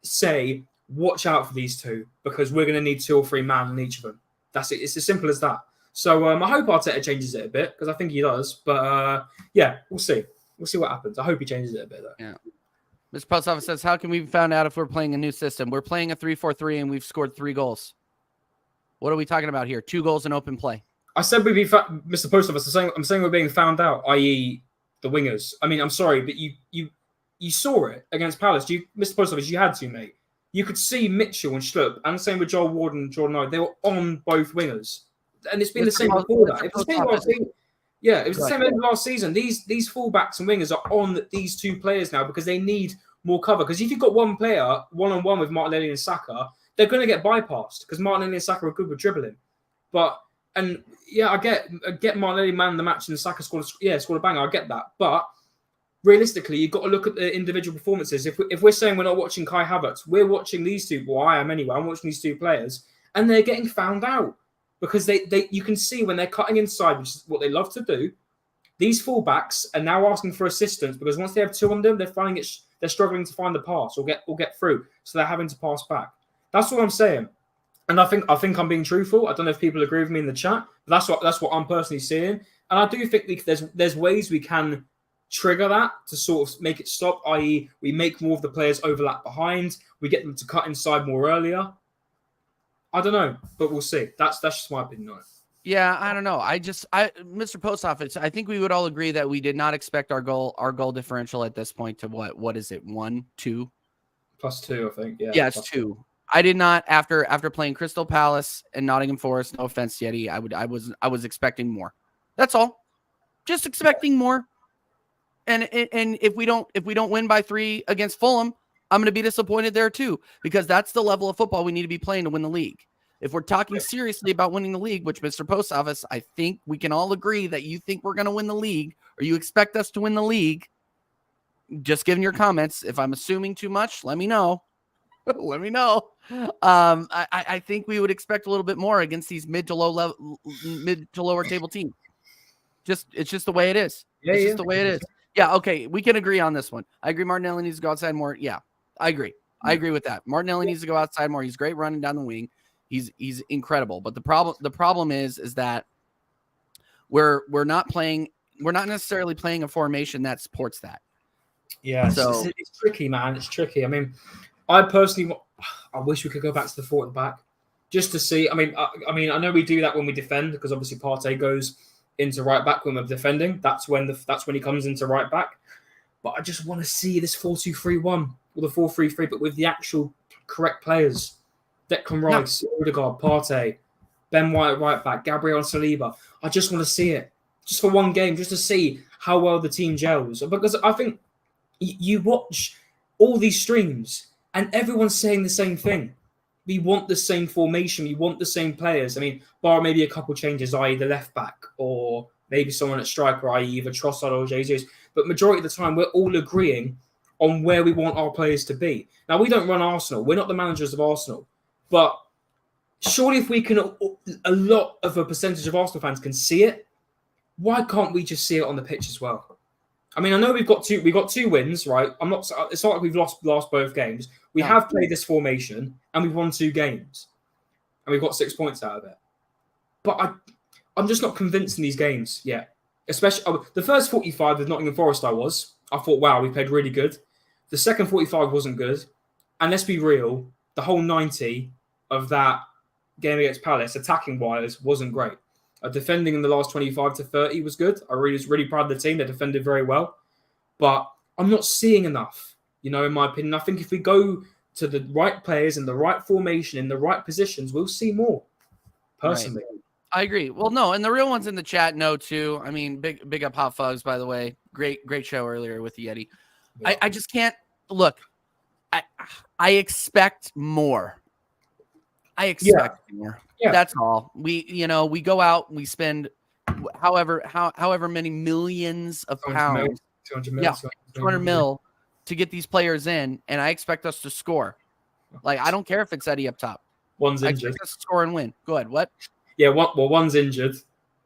say, watch out for these 2 because we're going to need 2 or 3 man on each of them. That's it. It's as simple as that. So I hope Arteta changes it a bit because I think he does. But we'll see. We'll see what happens. I hope he changes it a bit, though. Yeah. Mr. Post Office says, how can we find out if we're playing a new system? We're playing a 3-4-3 and we've scored 3 goals. What are we talking about here? 2 goals in open play. I said we'd be Mr. Post Office. I'm saying we're being found out, i.e. the wingers. I mean, I'm sorry, but you saw it against Palace. Mr. Post Office, you had to, mate. You could see Mitchell and Schlupp, and the same with Joel Ward and Jordan Ayew. They were on both wingers, and it's been the same before that. It was the same last season. Yeah, it was the same as last season. These fullbacks and wingers are on these 2 players now because they need more cover. Because if you've got one player one-on-one with Martinelli and Saka, they're going to get bypassed because Martinelli and Saka are good with dribbling. I get Martinelli man the match and Saka scored a banger. I get that, but realistically, you've got to look at the individual performances. If we're saying we're not watching Kai Havertz, we're watching these 2. Well, I am anyway. I'm watching these 2 players, and they're getting found out because you can see when they're cutting inside, which is what they love to do. These fullbacks are now asking for assistance because once they have 2 on them, they're finding they're struggling to find the pass or get through, so they're having to pass back. That's what I'm saying. And I think I'm being truthful. I don't know if people agree with me in the chat, but that's what I'm personally seeing. And I do think there's ways we can trigger that to sort of make it stop, i.e. we make more of the players overlap behind, we get them to cut inside more earlier. I don't know, but we'll see. That's just my opinion on it. Yeah, I don't know. Mr. Post Office, I think we would all agree that we did not expect our goal differential at this point to what is it? 1, 2? +2, I think. Yeah. Yeah, it's 2. I did not after playing Crystal Palace and Nottingham Forest. No offense, Yeti. I was expecting more. That's all. Just expecting more. And if we don't win by 3 against Fulham, I'm going to be disappointed there too, because that's the level of football we need to be playing to win the league. If we're talking seriously about winning the league, which Mr. Post Office, I think we can all agree that you think we're going to win the league, or you expect us to win the league, just giving your comments. If I'm assuming too much, let me know. Let me know. I think we would expect a little bit more against these mid to lower table teams. It's just the way it is. It's just the way it is. Yeah, okay, we can agree on this one. I agree Martinelli needs to go outside more. Yeah, I agree. I agree with that. Martinelli needs to go outside more. He's great running down the wing. He's incredible. But the problem is that we're not necessarily playing a formation that supports that. Yeah, so it's tricky, man. It's tricky. I mean, I personally, I wish we could go back to the 4 at the back just to see. I mean, I know we do that when we defend because obviously Partey goes into right back when we're defending. That's when he comes into right back. But I just want to see this 4-2-3-1 or the 4-3-3, but with the actual correct players: Declan Rice, Odegaard, Partey, Ben White at right back, Gabriel Saliba. I just want to see it just for one game, just to see how well the team gels. Because I think you watch all these streams and everyone's saying the same thing. We want the same formation. We want the same players. I mean, bar maybe a couple changes, i.e. the left back or maybe someone at striker, i.e. either Trossard or Jesus. But majority of the time, we're all agreeing on where we want our players to be. Now, we don't run Arsenal. We're not the managers of Arsenal. But surely if we can, a lot of a percentage of Arsenal fans can see it, why can't we just see it on the pitch as well? I mean, I know we've got two wins, right? It's not like we've lost both games. We have played this formation and we've won 2 games. And we've got 6 points out of it. But I'm just not convinced in these games yet. Especially the first 45 with Nottingham Forest I thought, wow, we played really good. The second 45 wasn't good. And let's be real, the whole 90 of that game against Palace, attacking wise, wasn't great. Defending in the last 25 to 30 was good. I was really proud of the team. They defended very well. But I'm not seeing enough, in my opinion. I think if we go to the right players in the right formation, in the right positions, we'll see more, personally. Right. I agree. Well, no, and the real ones in the chat know, too. I mean, big up Hot Fugs, by the way. Great show earlier with Yeti. Yeah. I just can't – look, I expect more. I expect more. Yeah. That's all. We go out, we spend however many millions of pounds, 200 mil to get these players in, and I expect us to score. Like, I don't care if it's Eddie up top. One's injured. I expect us to score and win. Go ahead. What? Yeah, one's injured.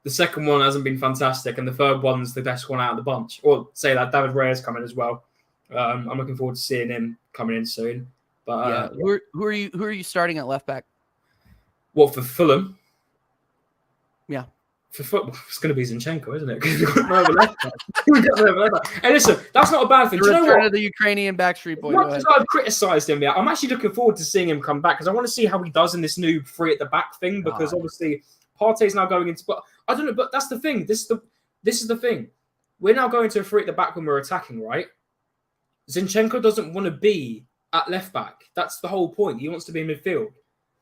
The second one hasn't been fantastic, and the third one's the best one out of the bunch. Or say that David Raya is coming as well. I'm looking forward to seeing him coming in soon. But who are you starting at left back? What, for Fulham? Yeah. For football, it's going to be Zinchenko, isn't it? Because we've got no other left back. Hey, listen, that's not a bad thing. The return of the Ukrainian Backstreet Boy. Much as I've criticised him, I'm actually looking forward to seeing him come back because I want to see how he does in this new 3 at the back thing. Because obviously, Partey's now going into. But I don't know. But that's the thing. This is the thing. We're now going to a 3 at the back when we're attacking, right? Zinchenko doesn't want to be at left back. That's the whole point. He wants to be in midfield.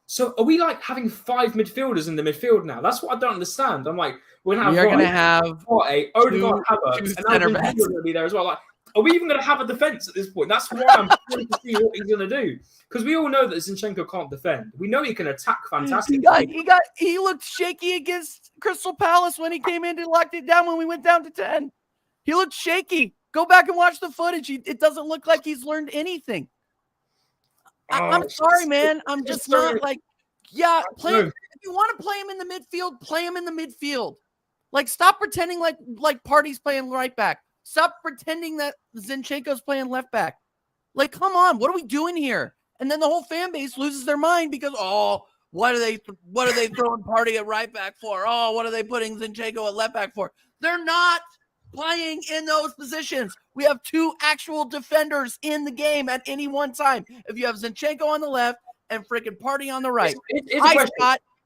So are we like having 5 midfielders in the midfield now? That's what I don't understand. I'm like, we're going to have Odegaard, Havertz, and now going to be there as well. Like, are we even going to have a defense at this point? That's why I'm trying to see what he's going to do. Because we all know that Zinchenko can't defend. We know he can attack fantastically. He looked shaky against Crystal Palace when he came in to lock it down when we went down to 10. He looked shaky. Go back and watch the footage. It doesn't look like he's learned anything. I'm sorry, man. I'm just not like, play. If you want to play him in the midfield, play him in the midfield. Like, stop pretending like Partey's playing right back. Stop pretending that Zinchenko's playing left back. Like, come on, what are we doing here? And then the whole fan base loses their mind because, what are they throwing Partey at right back for? What are they putting Zinchenko at left back for? They're not playing in those positions. We have 2 actual defenders in the game at any one time. If you have Zinchenko on the left and freaking Partey on the right.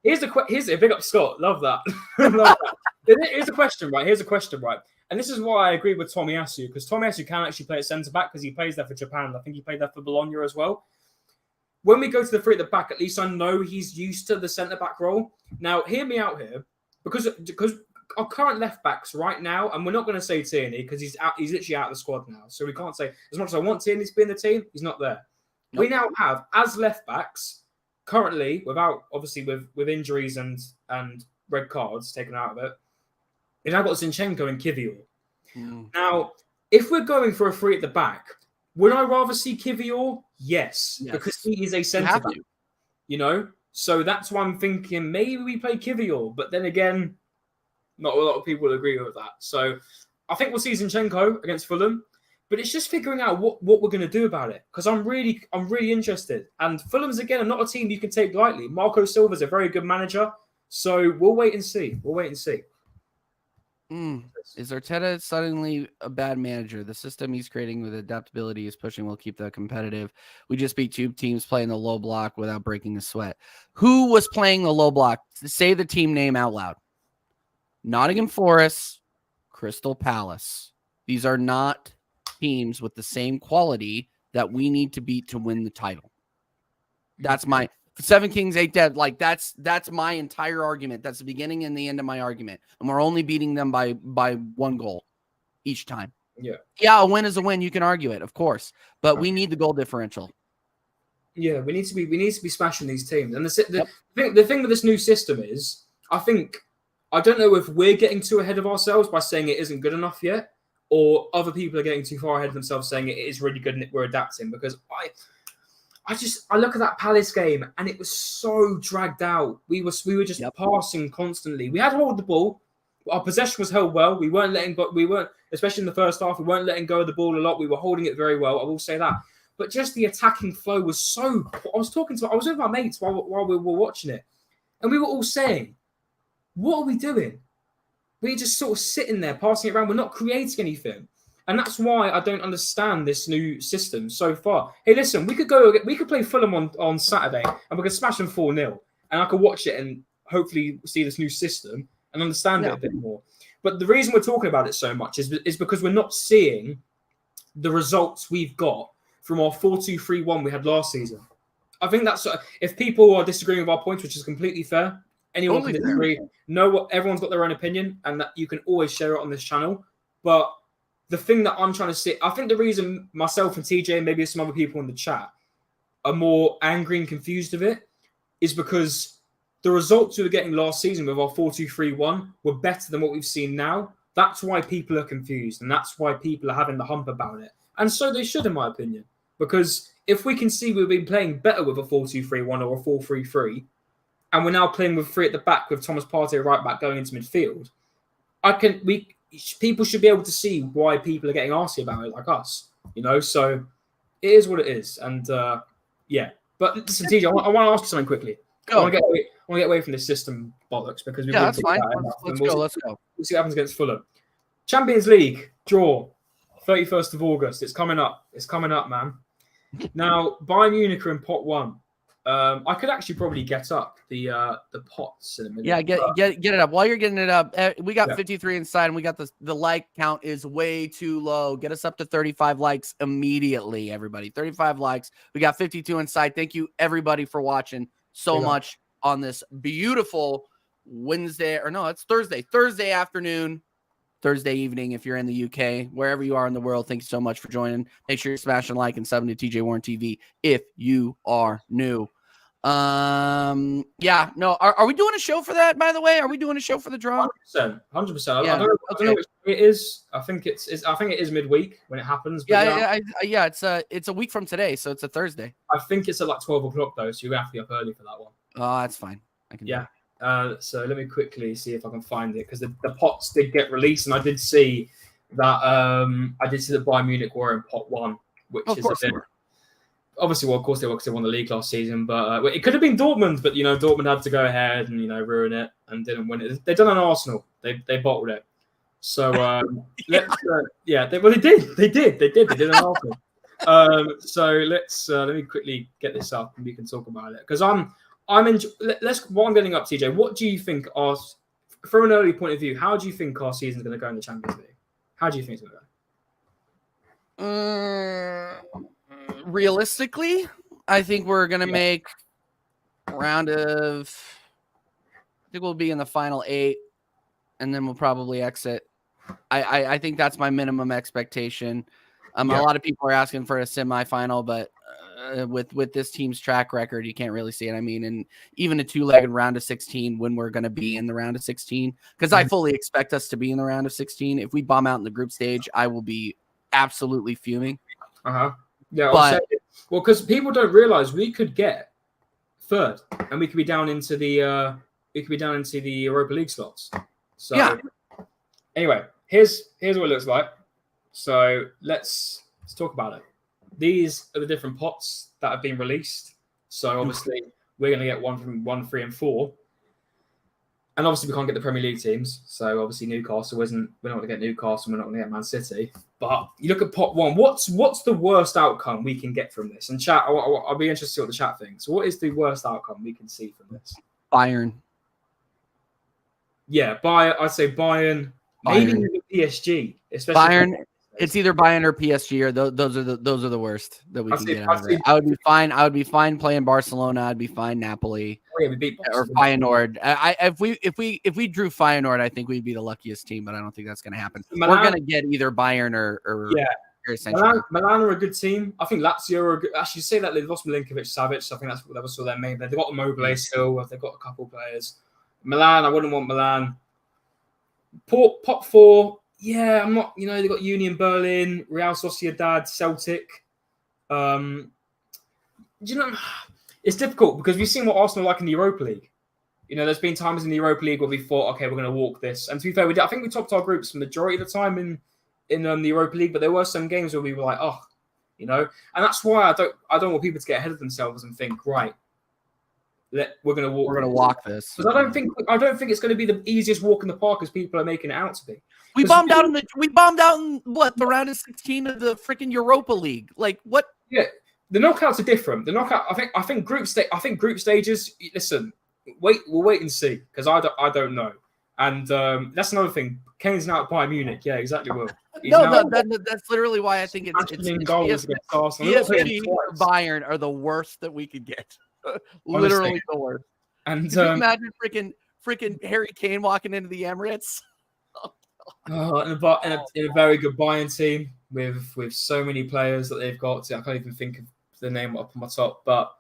Here's a big up Scott. Love that. Love that. Here's a question, right? And this is why I agree with Tomiyasu, because Tomiyasu can actually play at centre back because he plays there for Japan. I think he played there for Bologna as well. When we go to the 3 at the back, at least I know he's used to the centre back role. Now, hear me out here, because our current left backs right now, and we're not going to say Tierney because he's literally out of the squad now. So we can't say, as much as I want Tierney to be in the team, he's not there. Nope. We now have, as left backs, currently, with injuries and red cards taken out of it, we've now got Zinchenko and Kivior. Now, if we're going for a three at the back, would I rather see Kivior? Yes, because he is a centre back. You know, so that's why I'm thinking maybe we play Kivior, but then again, not a lot of people agree with that. So I think we'll see Zinchenko against Fulham, but it's just figuring out what we're going to do about it, because I'm really interested. And Fulham's again are not a team you can take lightly. Marco Silva's a very good manager, so we'll wait and see. Is Arteta suddenly a bad manager? The system he's creating with adaptability he's pushing will keep that competitive. We just beat two teams playing the low block without breaking a sweat. Who was playing the low block? Say the team name out loud. Nottingham Forest, Crystal Palace. These are not teams with the same quality that we need to beat to win the title. That's my 7 Kings, 8 Dead. Like that's my entire argument. That's the beginning and the end of my argument. And we're only beating them by 1 goal each time. Yeah, a win is a win. You can argue it, of course, but we need the goal differential. Yeah, we need to be smashing these teams. And the thing with this new system is, I don't know if we're getting too ahead of ourselves by saying it isn't good enough yet, or other people are getting too far ahead of themselves saying it is really good and we're adapting. Because I look at that Palace game and it was so dragged out. We were just passing constantly. We had hold of the ball. Our possession was held well. We weren't letting go. We weren't, especially in the first half, we weren't letting go of the ball a lot. We were holding it very well. I will say that. But just the attacking flow was so. I was with my mates while we were watching it, and we were all saying, "What are we doing? We're just sort of sitting there, passing it around. We're not creating anything." And that's why I don't understand this new system so far. Hey, listen, we could play Fulham on Saturday and we could smash them 4-0. And I could watch it and hopefully see this new system and understand it a bit more. But the reason we're talking about it so much is because we're not seeing the results we've got from our 4-2-3-1 we had last season. I think that's, if people are disagreeing with our points, which is completely fair, anyone can disagree. Everyone's got their own opinion and that you can always share it on this channel. But the thing that I'm trying to see, I think the reason myself and TJ and maybe some other people in the chat are more angry and confused of it is because the results we were getting last season with our 4-2-3-1 were better than what we've seen now. That's why people are confused and that's why people are having the hump about it. And so they should, in my opinion, because if we can see we've been playing better with a 4-2-3-1 or a 4-3-3, and we're now playing with 3 at the back with Thomas Partey right back going into midfield, people should be able to see why people are getting arsy about it like us, you know? So it is what it is. And yeah. But listen, TJ, I want to ask you something quickly. I want to get away from this system bollocks because that's fine. Let's go. We'll see what happens against Fulham. Champions League draw, 31st of August. It's coming up. It's coming up, man. Now, Bayern Munich are in pot 1. I could actually probably get up the pots in a minute. Yeah, get it up. While you're getting it up, we got 53 inside, and we got the like count is way too low. Get us up to 35 likes immediately, everybody. 35 likes. We got 52 inside. Thank you, everybody, for watching so much on this beautiful Wednesday, or no, it's Thursday afternoon, Thursday evening if you're in the UK, wherever you are in the world. Thanks so much for joining. Make sure you're smashing like and subbing to TJ Warren TV if you are new. Are we doing a show for that, by the way? Are we doing a show for the draw? 100%. Yeah, I don't know which it is. I think it is midweek when it happens. But it's a week from today, so it's a Thursday. I think it's at like 12 o'clock though, so you're gonna have to be up early for that one. Oh, that's fine. I can do it. So let me quickly see if I can find it, because the pots did get released, and I did see that Bayern Munich were in pot 1, which is a bit. Obviously, well, of course they were because they won the league last season, but it could have been Dortmund, but Dortmund had to go ahead and ruin it and didn't win it. They've done an Arsenal. They bottled it. So they did. They did an Arsenal. So let me quickly get this up and we can talk about it, because what I'm getting up, TJ. What do you think from an early point of view? How do you think our season's going to go in the Champions League? How do you think it's going to go? Realistically, I think we're going to make round of, I think we'll be in the final 8, and then we'll probably exit. I think that's my minimum expectation. A lot of people are asking for a semifinal, but with this team's track record, you can't really see it. I mean, and even a 2-legged round of 16 when we're going to be in the round of 16, because I fully expect us to be in the round of 16. If we bomb out in the group stage, I will be absolutely fuming. Yeah, but well, because people don't realize we could get third, and we could be down into the Europa League slots. So yeah. Anyway, here's what it looks like. So let's talk about it. These are the different pots that have been released. So obviously we're going to get one from 1, 3, and 4. And obviously we can't get the Premier League teams. So obviously Newcastle isn't. We're not going to get Newcastle. We're not going to get Man City. But you look at pot 1. What's the worst outcome we can get from this? And chat, I'll be interested to see what the chat thinks. So what is the worst outcome we can see from this? Bayern. Yeah, I'd say Bayern. Maybe even PSG, especially Bayern. It's either Bayern or PSG, or those are the worst that we can get out of it. I would be fine. I would be fine playing Barcelona. I'd be fine Napoli. Oh, yeah, we beat or Feyenoord. If we drew Feyenoord, I think we'd be the luckiest team, but I don't think that's going to happen. We're going to get either Bayern or Milan are a good team. I think Lazio are a good. Actually, say that they've lost Milinkovic, Savic. I think that was sort of their main. They've got Immobile still. They've got a couple of players. Milan, I wouldn't want Milan. Pot 4. Yeah, I'm not. They've got Union Berlin, Real Sociedad, Celtic. It's difficult because we've seen what Arsenal are like in the Europa League. There's been times in the Europa League where we thought, okay, we're going to walk this. And to be fair, I think we topped our groups majority of the time in the Europa League, but there were some games where we were like, and that's why I don't want people to get ahead of themselves and think, right, we're going to walk this. Because I don't think it's going to be the easiest walk in the park as people are making it out to be. We bombed out in what, the round of 16 of the freaking Europa League. Like what? Yeah, the knockouts are different. The knockout, I think group stages. Listen, we'll wait and see because I don't know. And that's another thing. Kane's now at Bayern Munich. Yeah, exactly. Will. That's literally why I think it's PSG or Bayern are the worst that we could get. Literally the worst. And can you imagine freaking Harry Kane walking into the Emirates? In a very good Bayern team with so many players that they've got. I can't even think of the name up on my top, but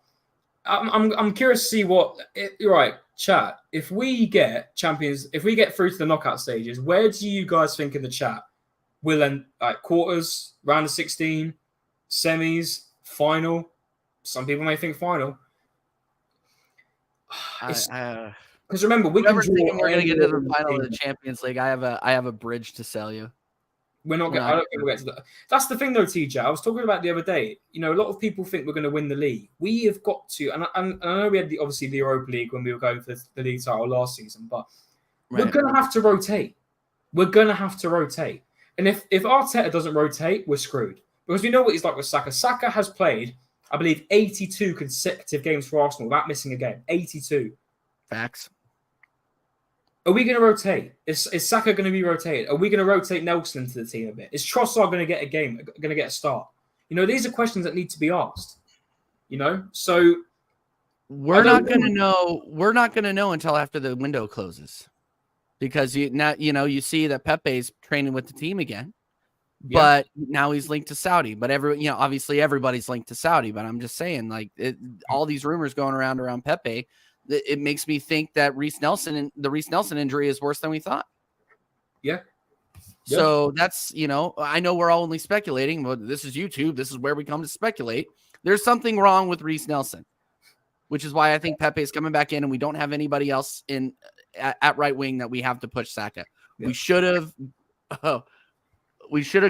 I'm curious to see what. You're right, chat. If we get through to the knockout stages, where do you guys think in the chat will end? Like quarters, round of 16, semis, final. Some people may think final. Because remember, we're going to get to the final of the Champions League. I have a bridge to sell you. I don't think we'll get to that. That's the thing, though, TJ. I was talking about the other day. A lot of people think we're going to win the league. We have got to, and I know we had the Europa League when we were going for the league title last season, but we're going to have to rotate. We're going to have to rotate. And if Arteta doesn't rotate, we're screwed. Because we know what he's like with Saka. Saka has played, I believe, 82 consecutive games for Arsenal without missing a game. 82. Facts. Are we going to rotate? Is Saka going to be rotated? Are we going to rotate Nelson into the team a bit? Is Trossard going to get a start? These are questions that need to be asked. So we're not going to know. We're not going to know until after the window closes, because you see that Pepe's training with the team again, but now he's linked to Saudi. But obviously everybody's linked to Saudi. But I'm just saying, all these rumors going around Pepe. It makes me think that the Reece Nelson injury is worse than we thought. Yeah. So that's, I know we're all only speculating, but this is YouTube. This is where we come to speculate. There's something wrong with Reece Nelson, which is why I think Pepe is coming back in, and we don't have anybody else at right wing that we have to push Saka. Yeah. We should have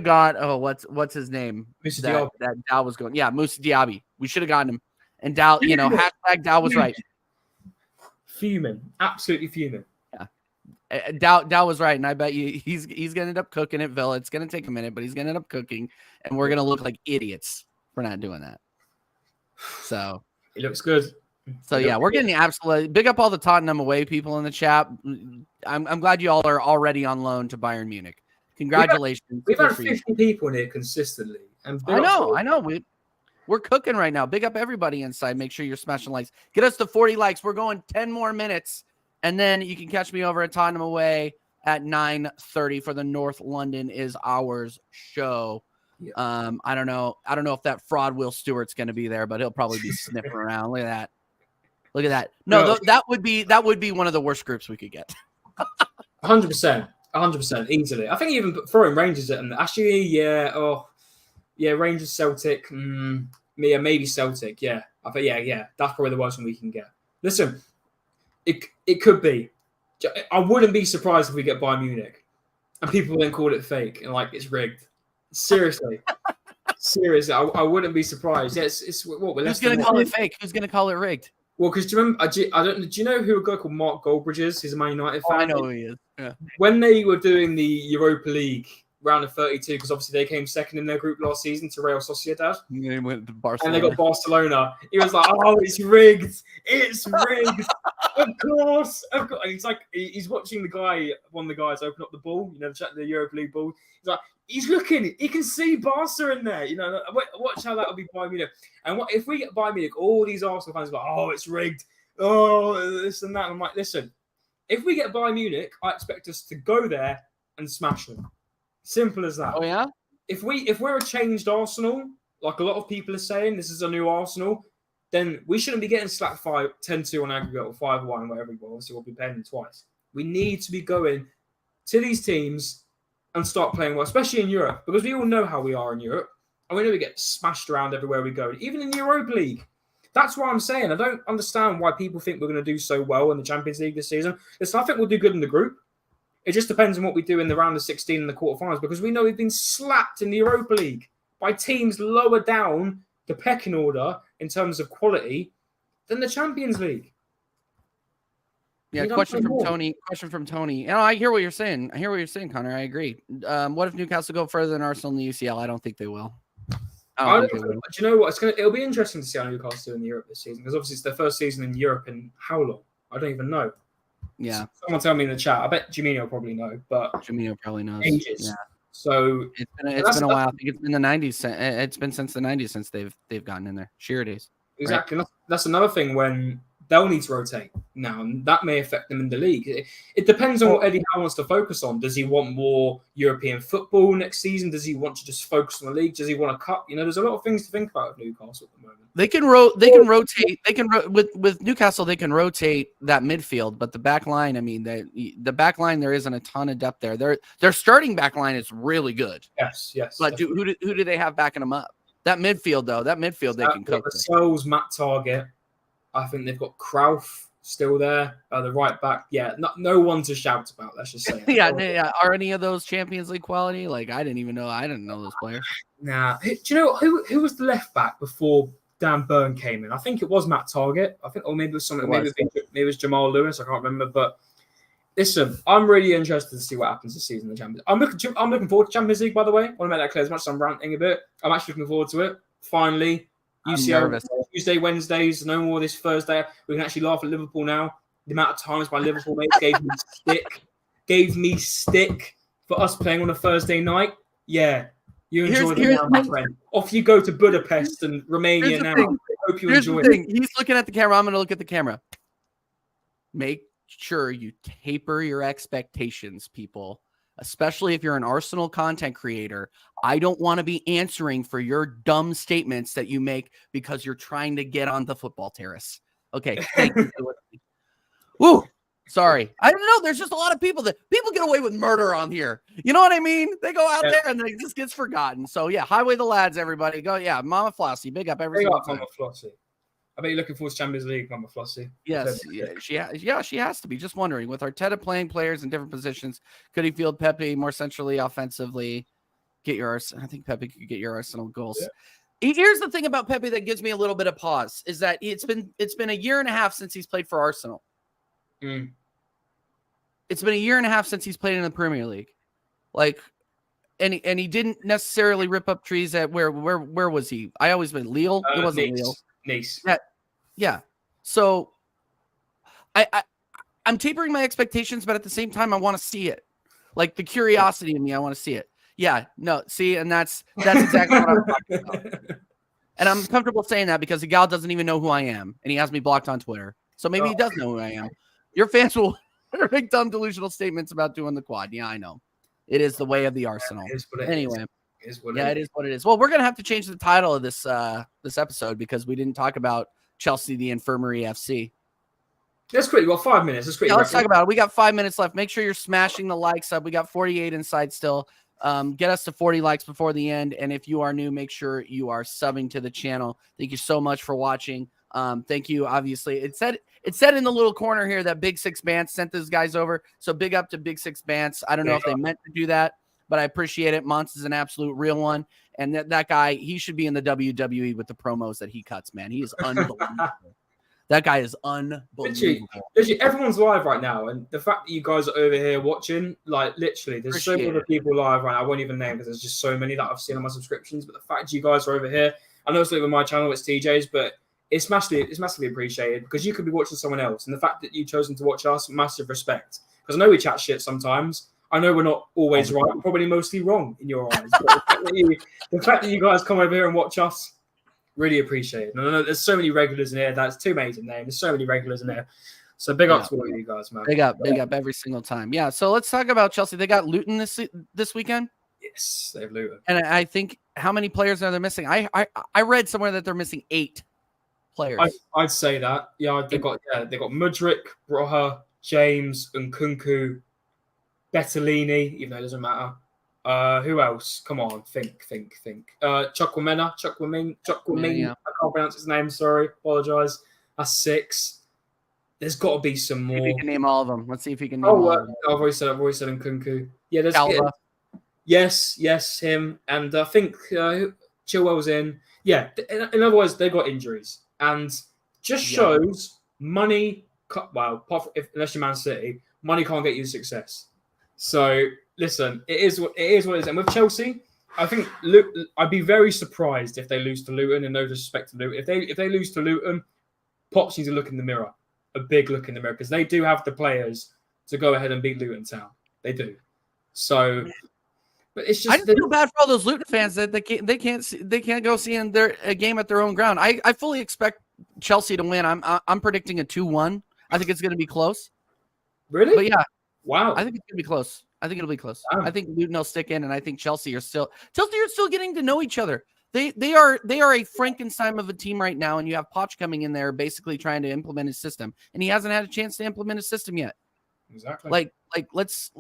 got, what's his name? Musa that Dow was going. Yeah. Musa Diaby. We should have gotten him. And Dow, hashtag Dow was right. Fuming, absolutely fuming. Yeah, Dow was right, and I bet you he's going to end up cooking at Villa. It's going to take a minute, but he's going to end up cooking, and we're going to look like idiots for not doing that. So it looks good. So yeah, we're getting the absolute big up all the Tottenham away people in the chat. I'm glad you all are already on loan to Bayern Munich. Congratulations. We've had 50 people in here consistently, and I know. We're cooking right now. Big up everybody inside. Make sure you're smashing likes. Get us to 40 likes. We're going 10 more minutes. And then you can catch me over at Tottenham Away at 9:30 for the North London is Ours show. Yeah. I don't know if that fraud Will Stewart's going to be there, but he'll probably be sniffing around. Look at that. Look at that. No, that would be one of the worst groups we could get. 100%, easily. I think even throwing Rangers at them. Actually, yeah. Oh, yeah. Rangers, Celtic. Maybe Celtic. Yeah. I think yeah. That's probably the worst one we can get. Listen, it could be. I wouldn't be surprised if we get Bayern Munich, and people then call it fake and like it's rigged. Seriously. Seriously, I wouldn't be surprised. Yeah, it's what we're. Who's going to call it fake? Who's going to call it rigged? Well, because do you remember? Do you know who a guy called Mark Goldbridge is? He's a Man United fan. I know who he is. Yeah. When they were doing the Europa League round of 32, because obviously they came second in their group last season to Real Sociedad. They went to Barcelona. And they got Barcelona. He was like, "Oh, it's rigged! It's rigged! Of course!" And it's like he's watching one of the guys open up the ball. You know, the Europa League ball. He's like, he's looking. He can see Barca in there. You know, watch how that'll be Bayern Munich. And if we get Bayern Munich, all these Arsenal fans are like, "Oh, it's rigged! Oh, this and that." And I'm like, listen, if we get Bayern Munich, I expect us to go there and smash them. Simple as that. Oh yeah. If we're a changed Arsenal, like a lot of people are saying, this is a new Arsenal, then we shouldn't be getting slapped 10-2 on aggregate or 5-1, whatever it was. Obviously, we'll be paying them twice. We need to be going to these teams and start playing well, especially in Europe, because we all know how we are in Europe, and we know we get smashed around everywhere we go, even in the Europa League. That's what I'm saying. I don't understand why people think we're going to do so well in the Champions League this season. Listen, I think we'll do good in the group. It just depends on what we do in the round of 16 and the quarterfinals, because we know we've been slapped in the Europa League by teams lower down the pecking order in terms of quality than the Champions League. Yeah, question from Tony. You know, I hear what you're saying. Connor. I agree. What if Newcastle go further than Arsenal in the UCL? I don't think they will. Do you know what? It'll be interesting to see how Newcastle do in Europe this season, because obviously it's their first season in Europe in how long? I don't even know. Yeah. Someone tell me in the chat. I bet Jimino probably know, but Jimino probably knows. Ages. Yeah. So it's been a while. I think it's been the 90s. It's been since the 90s since they've gotten in there. Shearer days. Exactly. Right? That's another thing when they'll need to rotate now, and that may affect them in the league. It depends on what Eddie Howe wants to focus on. Does he want more European football next season? Does he want to just focus on the league? Does he want a cup? You know, there's a lot of things to think about with Newcastle at the moment. They can rotate. With Newcastle. They can rotate that midfield, but the back line. I mean, the back line, there isn't a ton of depth there. Their starting back line is really good. Yes. But who do they have backing them up? That midfield though. They can cook. Lascelles, Matt Target. I think they've got Krauf still there, the right back. Yeah, no one to shout about. Let's just say. yeah. Are any of those Champions League quality? Like I didn't know those players. Nah. Do you know who was the left back before Dan Burn came in? I think it was Matt Target. I think, or maybe it was something. Maybe it was Jamal Lewis. I can't remember. But listen, I'm really interested to see what happens this season in the Champions. I'm looking forward to Champions League. By the way, I want to make that clear. As much as I'm ranting a bit, I'm actually looking forward to it. Finally. UCL Tuesday, Wednesdays, no more this Thursday. We can actually laugh at Liverpool now. The amount of times my Liverpool mates gave me stick for us playing on a Thursday night. Yeah, you enjoyed it now, my friend. Off you go to Budapest and Romania now. Hope you enjoy it. He's looking at the camera. I'm going to look at the camera. Make sure you taper your expectations, people. Especially if you're an Arsenal content creator. I don't want to be answering for your dumb statements that you make because you're trying to get on the football terrace. Okay, thank you. Woo, sorry. I don't know. There's just a lot of people get away with murder on here. You know what I mean? They go out there and it just gets forgotten. So yeah, highway the lads, everybody. Go, yeah, Mama Flossie, big up every single time. Mama Flossie. I bet you're looking forward to Champions League, Mama Flossie. Yes, she has to be. Just wondering, with Arteta playing players in different positions, could he field Pepe more centrally, offensively? I think Pepe could get your Arsenal goals. Yeah. Here's the thing about Pepe that gives me a little bit of pause is that it's been a year and a half since he's played for Arsenal. It's been a year and a half since he's played in the Premier League, and he didn't necessarily rip up trees at where was he? I always been Lille. It wasn't Lille. Nice. Yeah. So I'm tapering my expectations, but at the same time, I want to see it. Like the curiosity in me, I want to see it. Yeah. No. See, and that's exactly what I'm talking about. And I'm comfortable saying that because the gal doesn't even know who I am, and he has me blocked on Twitter. So maybe he does know who I am. Your fans will make dumb delusional statements about doing the quad. Yeah, I know. It is the way of the Arsenal. Anyway. It is what it is. Well, we're gonna have to change the title of this this episode because we didn't talk about Chelsea, the Infirmary FC. That's quick. You got 5 minutes. That's quick. Yeah, let's talk about it. We got 5 minutes left. Make sure you're smashing the likes up. We got 48 inside still. Get us to 40 likes before the end. And if you are new, make sure you are subbing to the channel. Thank you so much for watching. Thank you. Obviously, it said in the little corner here that Big Six Bants sent those guys over. So big up to Big Six Bants. I don't know if they meant to do that, but I appreciate it. Mons is an absolute real one. And that guy, he should be in the WWE with the promos that he cuts, man. He is unbelievable. That guy is unbelievable. Literally, everyone's live right now, and the fact that you guys are over here watching, like literally, there's so many people live right now. I won't even name because there's just so many that I've seen on my subscriptions. But the fact you guys are over here, I know it's not even my channel, it's TJ's, but it's massively appreciated because you could be watching someone else, and the fact that you've chosen to watch us, massive respect. Because I know we chat shit sometimes. I know we're not always right. We're probably mostly wrong in your eyes. But the fact that you guys come over here and watch us. Really appreciate it. No, there's so many regulars in here. That's too many to name. There's so many regulars in there. So big up to all of you guys, man. Big up every single time. Yeah. So let's talk about Chelsea. They got Luton this weekend. Yes, they have Luton. And I think how many players are they missing? I read somewhere that they're missing 8 players. I'd say that. Yeah, they got Mudrick, Broha, James, Nkunku, Bettalini, even though it doesn't matter. Who else? Come on, think. Chukwuemeka. Yeah. I can't pronounce his name. Sorry, apologize. That's 6. There's got to be some more. See if he can name all of them. Let's see if he can name all of them. I've already said Nkunku. Yeah, there's Calva. Yes, him. And I think Chilwell's in. Yeah, in other words, they got injuries, and just shows money. Well, unless you're Man City, money can't get you success. So. Listen, it is what it is. And with Chelsea, I think I'd be very surprised if they lose to Luton, and no disrespect to Luton. If they lose to Luton, Pops needs to look in the mirror, a big look in the mirror, because they do have the players to go ahead and beat Luton Town. They do. So, but it's just I just feel bad for all those Luton fans that they can't go see a game at their own ground. I fully expect Chelsea to win. I'm predicting a 2-1. I think it's going to be close. Really? But yeah, wow. I think it's going to be close. I think it'll be close. Wow. I think Luton will stick in, and I think Chelsea are still getting to know each other. They are a Frankenstein of a team right now, and you have Poch coming in there basically trying to implement his system, and he hasn't had a chance to implement his system yet. Exactly. Like let's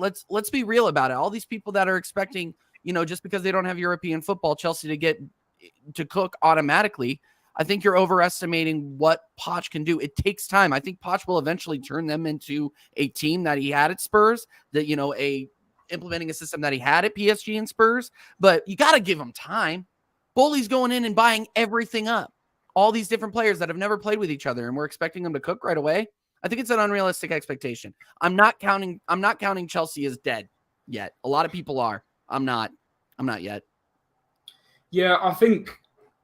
be real about it. All these people that are expecting, just because they don't have European football, Chelsea to get to cook automatically. I think you're overestimating what Poch can do. It takes time. I think Poch will eventually turn them into a team that he had at Spurs, that, implementing a system that he had at PSG and Spurs, but you got to give him time. Bowley's going in and buying everything up. All these different players that have never played with each other, and we're expecting them to cook right away. I think it's an unrealistic expectation. I'm not counting Chelsea as dead yet. A lot of people are. I'm not yet. Yeah, I think,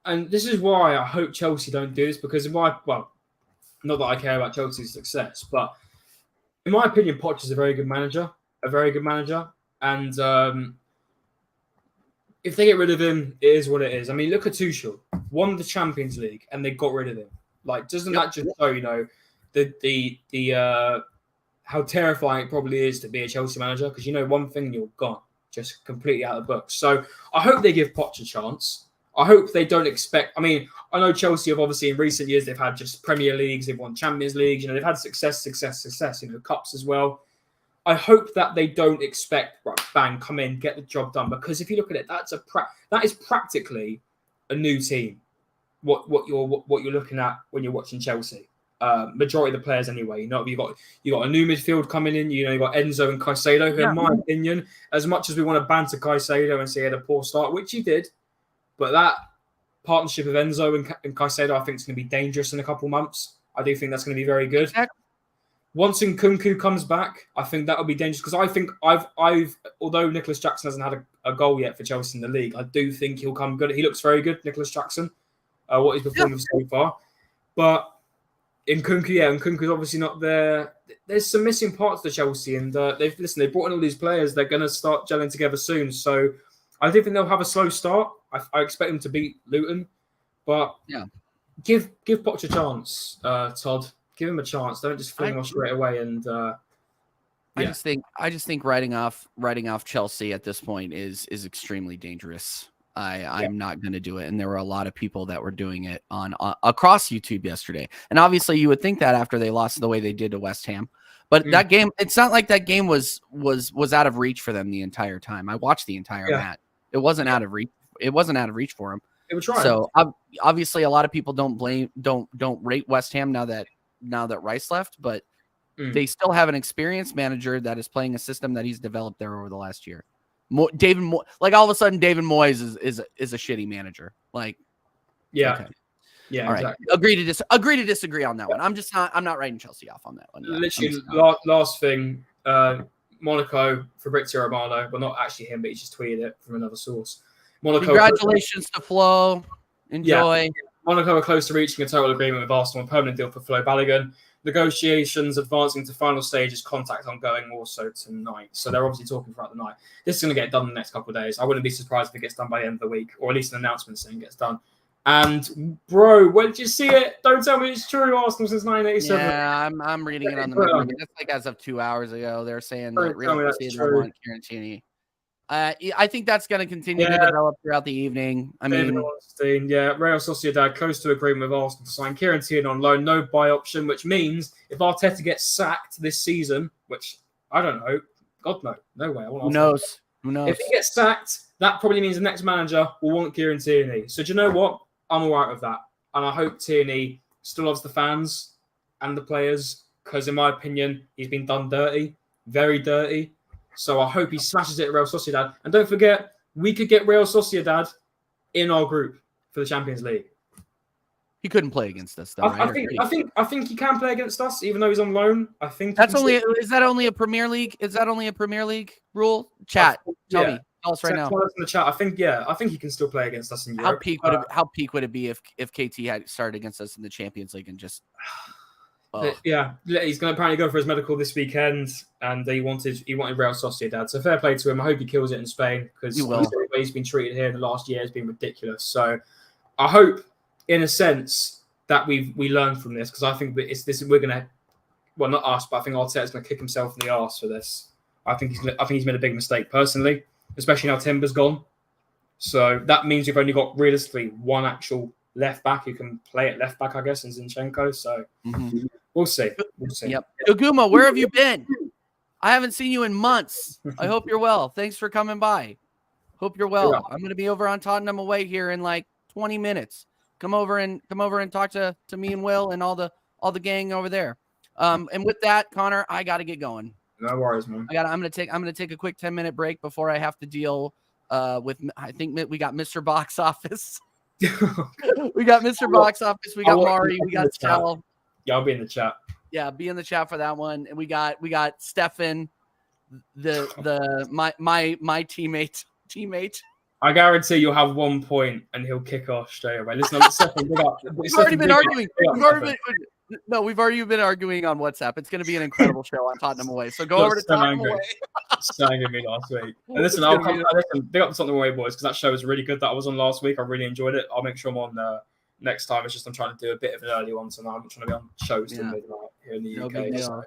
and this is why I hope Chelsea don't do this, because not that I care about Chelsea's success, but in my opinion, Poch is a very good manager. And if they get rid of him, it is what it is. I mean, look at Tuchel, won the Champions League, and they got rid of him. Like, doesn't that just show, the how terrifying it probably is to be a Chelsea manager? Because one thing, you're gone, just completely out of the books. So I hope they give Poch a chance. I hope they don't expect. I mean, I know Chelsea have obviously in recent years they've had just Premier Leagues, they've won Champions Leagues, they've had success, cups as well. I hope that they don't expect, right, bang, come in, get the job done. Because if you look at it, that is practically a new team. What you're looking at when you're watching Chelsea. Majority of the players anyway. You got a new midfield coming in. You got Enzo and Caicedo, who, in my opinion, as much as we want to banter Caicedo and say he had a poor start, which he did, but that partnership of Enzo and Caicedo, I think, is going to be dangerous in a couple months. I do think that's going to be very good. Exactly. Once Nkunku comes back, I think that will be dangerous, because I think although Nicholas Jackson hasn't had a goal yet for Chelsea in the league, I do think he'll come good. He looks very good, Nicholas Jackson, what he's performed so far. But Nkunku's obviously not there. There's some missing parts to Chelsea, and they've brought in all these players. They're going to start gelling together soon. So I do think they'll have a slow start. I expect them to beat Luton, but give Poch a chance, Todd. Give him a chance. Don't just fling him off straight away. And I just think writing off Chelsea at this point is extremely dangerous. I'm not going to do it. And there were a lot of people that were doing it on across YouTube yesterday. And obviously you would think that after they lost the way they did to West Ham, but that game, it's not like that game was out of reach for them the entire time. I watched the entire match. It wasn't out of reach. It wasn't out of reach for them. It was trying. So obviously a lot of people don't rate West Ham now that Rice left, but they still have an experienced manager that is playing a system that he's developed there over the last year. David all of a sudden, David Moyes is a shitty manager. Like, okay. Yeah, all right. Exactly. Agree to disagree on that one. I'm not writing Chelsea off on that one. Literally, last thing, Monaco, Fabrizio Romano, well, not actually him, but he just tweeted it from another source. Monaco. Congratulations to Flo. Enjoy. Yeah. Monaco are close to reaching a total agreement with Arsenal, a permanent deal for Flo Balogun. Negotiations advancing to final stages, contact ongoing also tonight. So they're obviously talking throughout the night. This is going to get done in the next couple of days. I wouldn't be surprised if it gets done by the end of the week, or at least an announcement saying it gets done. And bro, when did you see it? Don't tell me it's true. Arsenal since 1987. Yeah, I'm reading it on the memory. That's like as of 2 hours ago. They're saying that Real Sociedad want Kieran Tierney. I think that's going to continue to develop throughout the evening. Real Sociedad close to agreement with Arsenal to sign Kieran Tierney on loan, no buy option, which means if Arteta gets sacked this season, which I don't know, God no, no way. Who knows? If he gets sacked, that probably means the next manager will want Kieran Tierney. So do you know what? I'm all right with that, and I hope Tierney still loves the fans and the players because, in my opinion, he's been done dirty, very dirty. So I hope he smashes it at Real Sociedad. And don't forget, we could get Real Sociedad in our group for the Champions League. He couldn't play against us, though. I think he can play against us, even though he's on loan. I think is that only a Premier League? Is that only a Premier League rule? Chat, tell me. Tell us right now. Tell us in the chat. I think he can still play against us in Europe. How peak would it be if KT had started against us in the Champions League and just? Yeah, he's going to apparently go for his medical this weekend, and he wanted Real Sociedad. So fair play to him. I hope he kills it in Spain because the way he's been treated here in the last year has been ridiculous. So I hope, in a sense, that we learn from this because I think we're going to, well, not us, but I think Arteta's going to kick himself in the arse for this. I think he's made a big mistake personally, especially now Timber's gone. So that means we've only got realistically one actual left back who can play at left back, I guess, in Zinchenko. So. We'll see. Yep. Oguma, where have you been? I haven't seen you in months. I hope you're well. Thanks for coming by. Hope you're well. Yeah. I'm going to be over on Tottenham away here in like 20 minutes. Come over and talk to me and Will and all the gang over there. And with that, Connor, I got to get going. No worries, man. I'm going to take a quick 10-minute break before I have to deal with. I think we got Mr. Box Office. We got Mr. Box Office. We got Mari. We got Chell. Yeah, I'll be in the chat. Yeah, be in the chat for that one. And we got Stefan, my teammate. I guarantee you'll have 1 point and he'll kick off straight away. Listen, we've already been arguing. We've already been arguing on WhatsApp. It's going to be an incredible show on Tottenham Away. So go over to Tottenham Away. Sang at me last week. And listen, I'll come. Big up to Tottenham Away, boys, because that show was really good. That I was on last week. I really enjoyed it. I'll make sure I'm on next time. It's just I'm trying to do a bit of an early one, so now I'm trying to be on shows till midnight here in the UK. Big deal.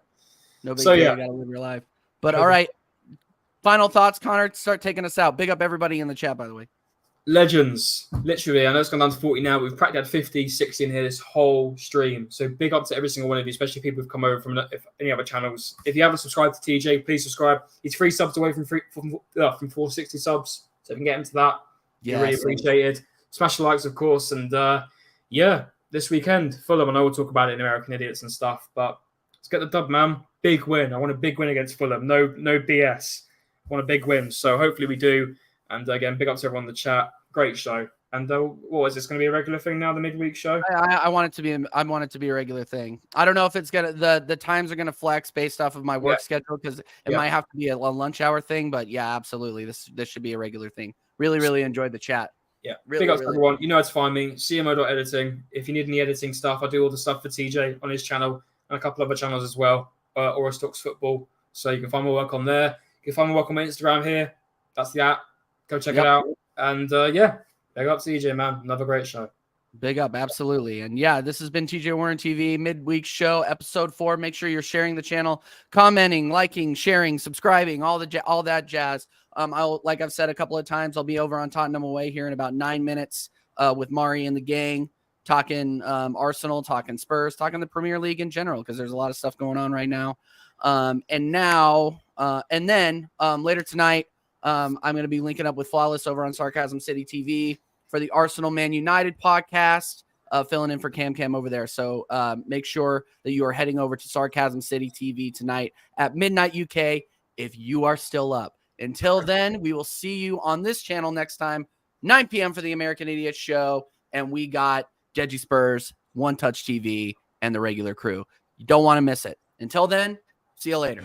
No big deal. You gotta live your life. But all right. Final thoughts, Connor. Start taking us out. Big up everybody in the chat, by the way. Legends. Literally, I know it's gone down to 40 now. We've practically had 50, 60 in here this whole stream. So big up to every single one of you, especially people who've come over from any other channels. If you haven't subscribed to TJ, please subscribe. He's 3 subs away from 460 subs. So if you can get him to that, you're really appreciated. Smash the likes, of course. And this weekend, Fulham. I know we'll talk about it in American Idiots and stuff, but let's get the dub, man. Big win. I want a big win against Fulham. No BS. I want a big win. So hopefully we do. And again, big up to everyone in the chat. Great show. And what is this going to be a regular thing now? The midweek show? I want it to be. I want it to be a regular thing. I don't know if it's gonna. The times are gonna flex based off of my work schedule because it might have to be a lunch hour thing. But yeah, absolutely, this should be a regular thing. Really enjoyed the chat. Yeah, big up to everyone. You know how to find me. CMO.editing. If you need any editing stuff, I do all the stuff for TJ on his channel and a couple other channels as well. Aura Stocks Football. So you can find my work on there. You can find my work on my Instagram here. That's the app. Go check it out. And big up to TJ, man. Another great show. Big up, absolutely. And yeah, this has been TJ Warren TV midweek show, episode 4. Make sure you're sharing the channel, commenting, liking, sharing, subscribing, all that jazz. Like I've said a couple of times, I'll be over on Tottenham Away here in about 9 minutes with Mari and the gang, talking Arsenal, talking Spurs, talking the Premier League in general, because there's a lot of stuff going on right now. And then later tonight, I'm going to be linking up with Flawless over on Sarcasm City TV for the Arsenal Man United podcast, filling in for Cam over there. So make sure that you are heading over to Sarcasm City TV tonight at midnight UK if you are still up. Until then, we will see you on this channel next time, 9 p.m. for the American Idiot Show. And we got Deji Spurs, One Touch TV, and the regular crew. You don't want to miss it. Until then, see you later.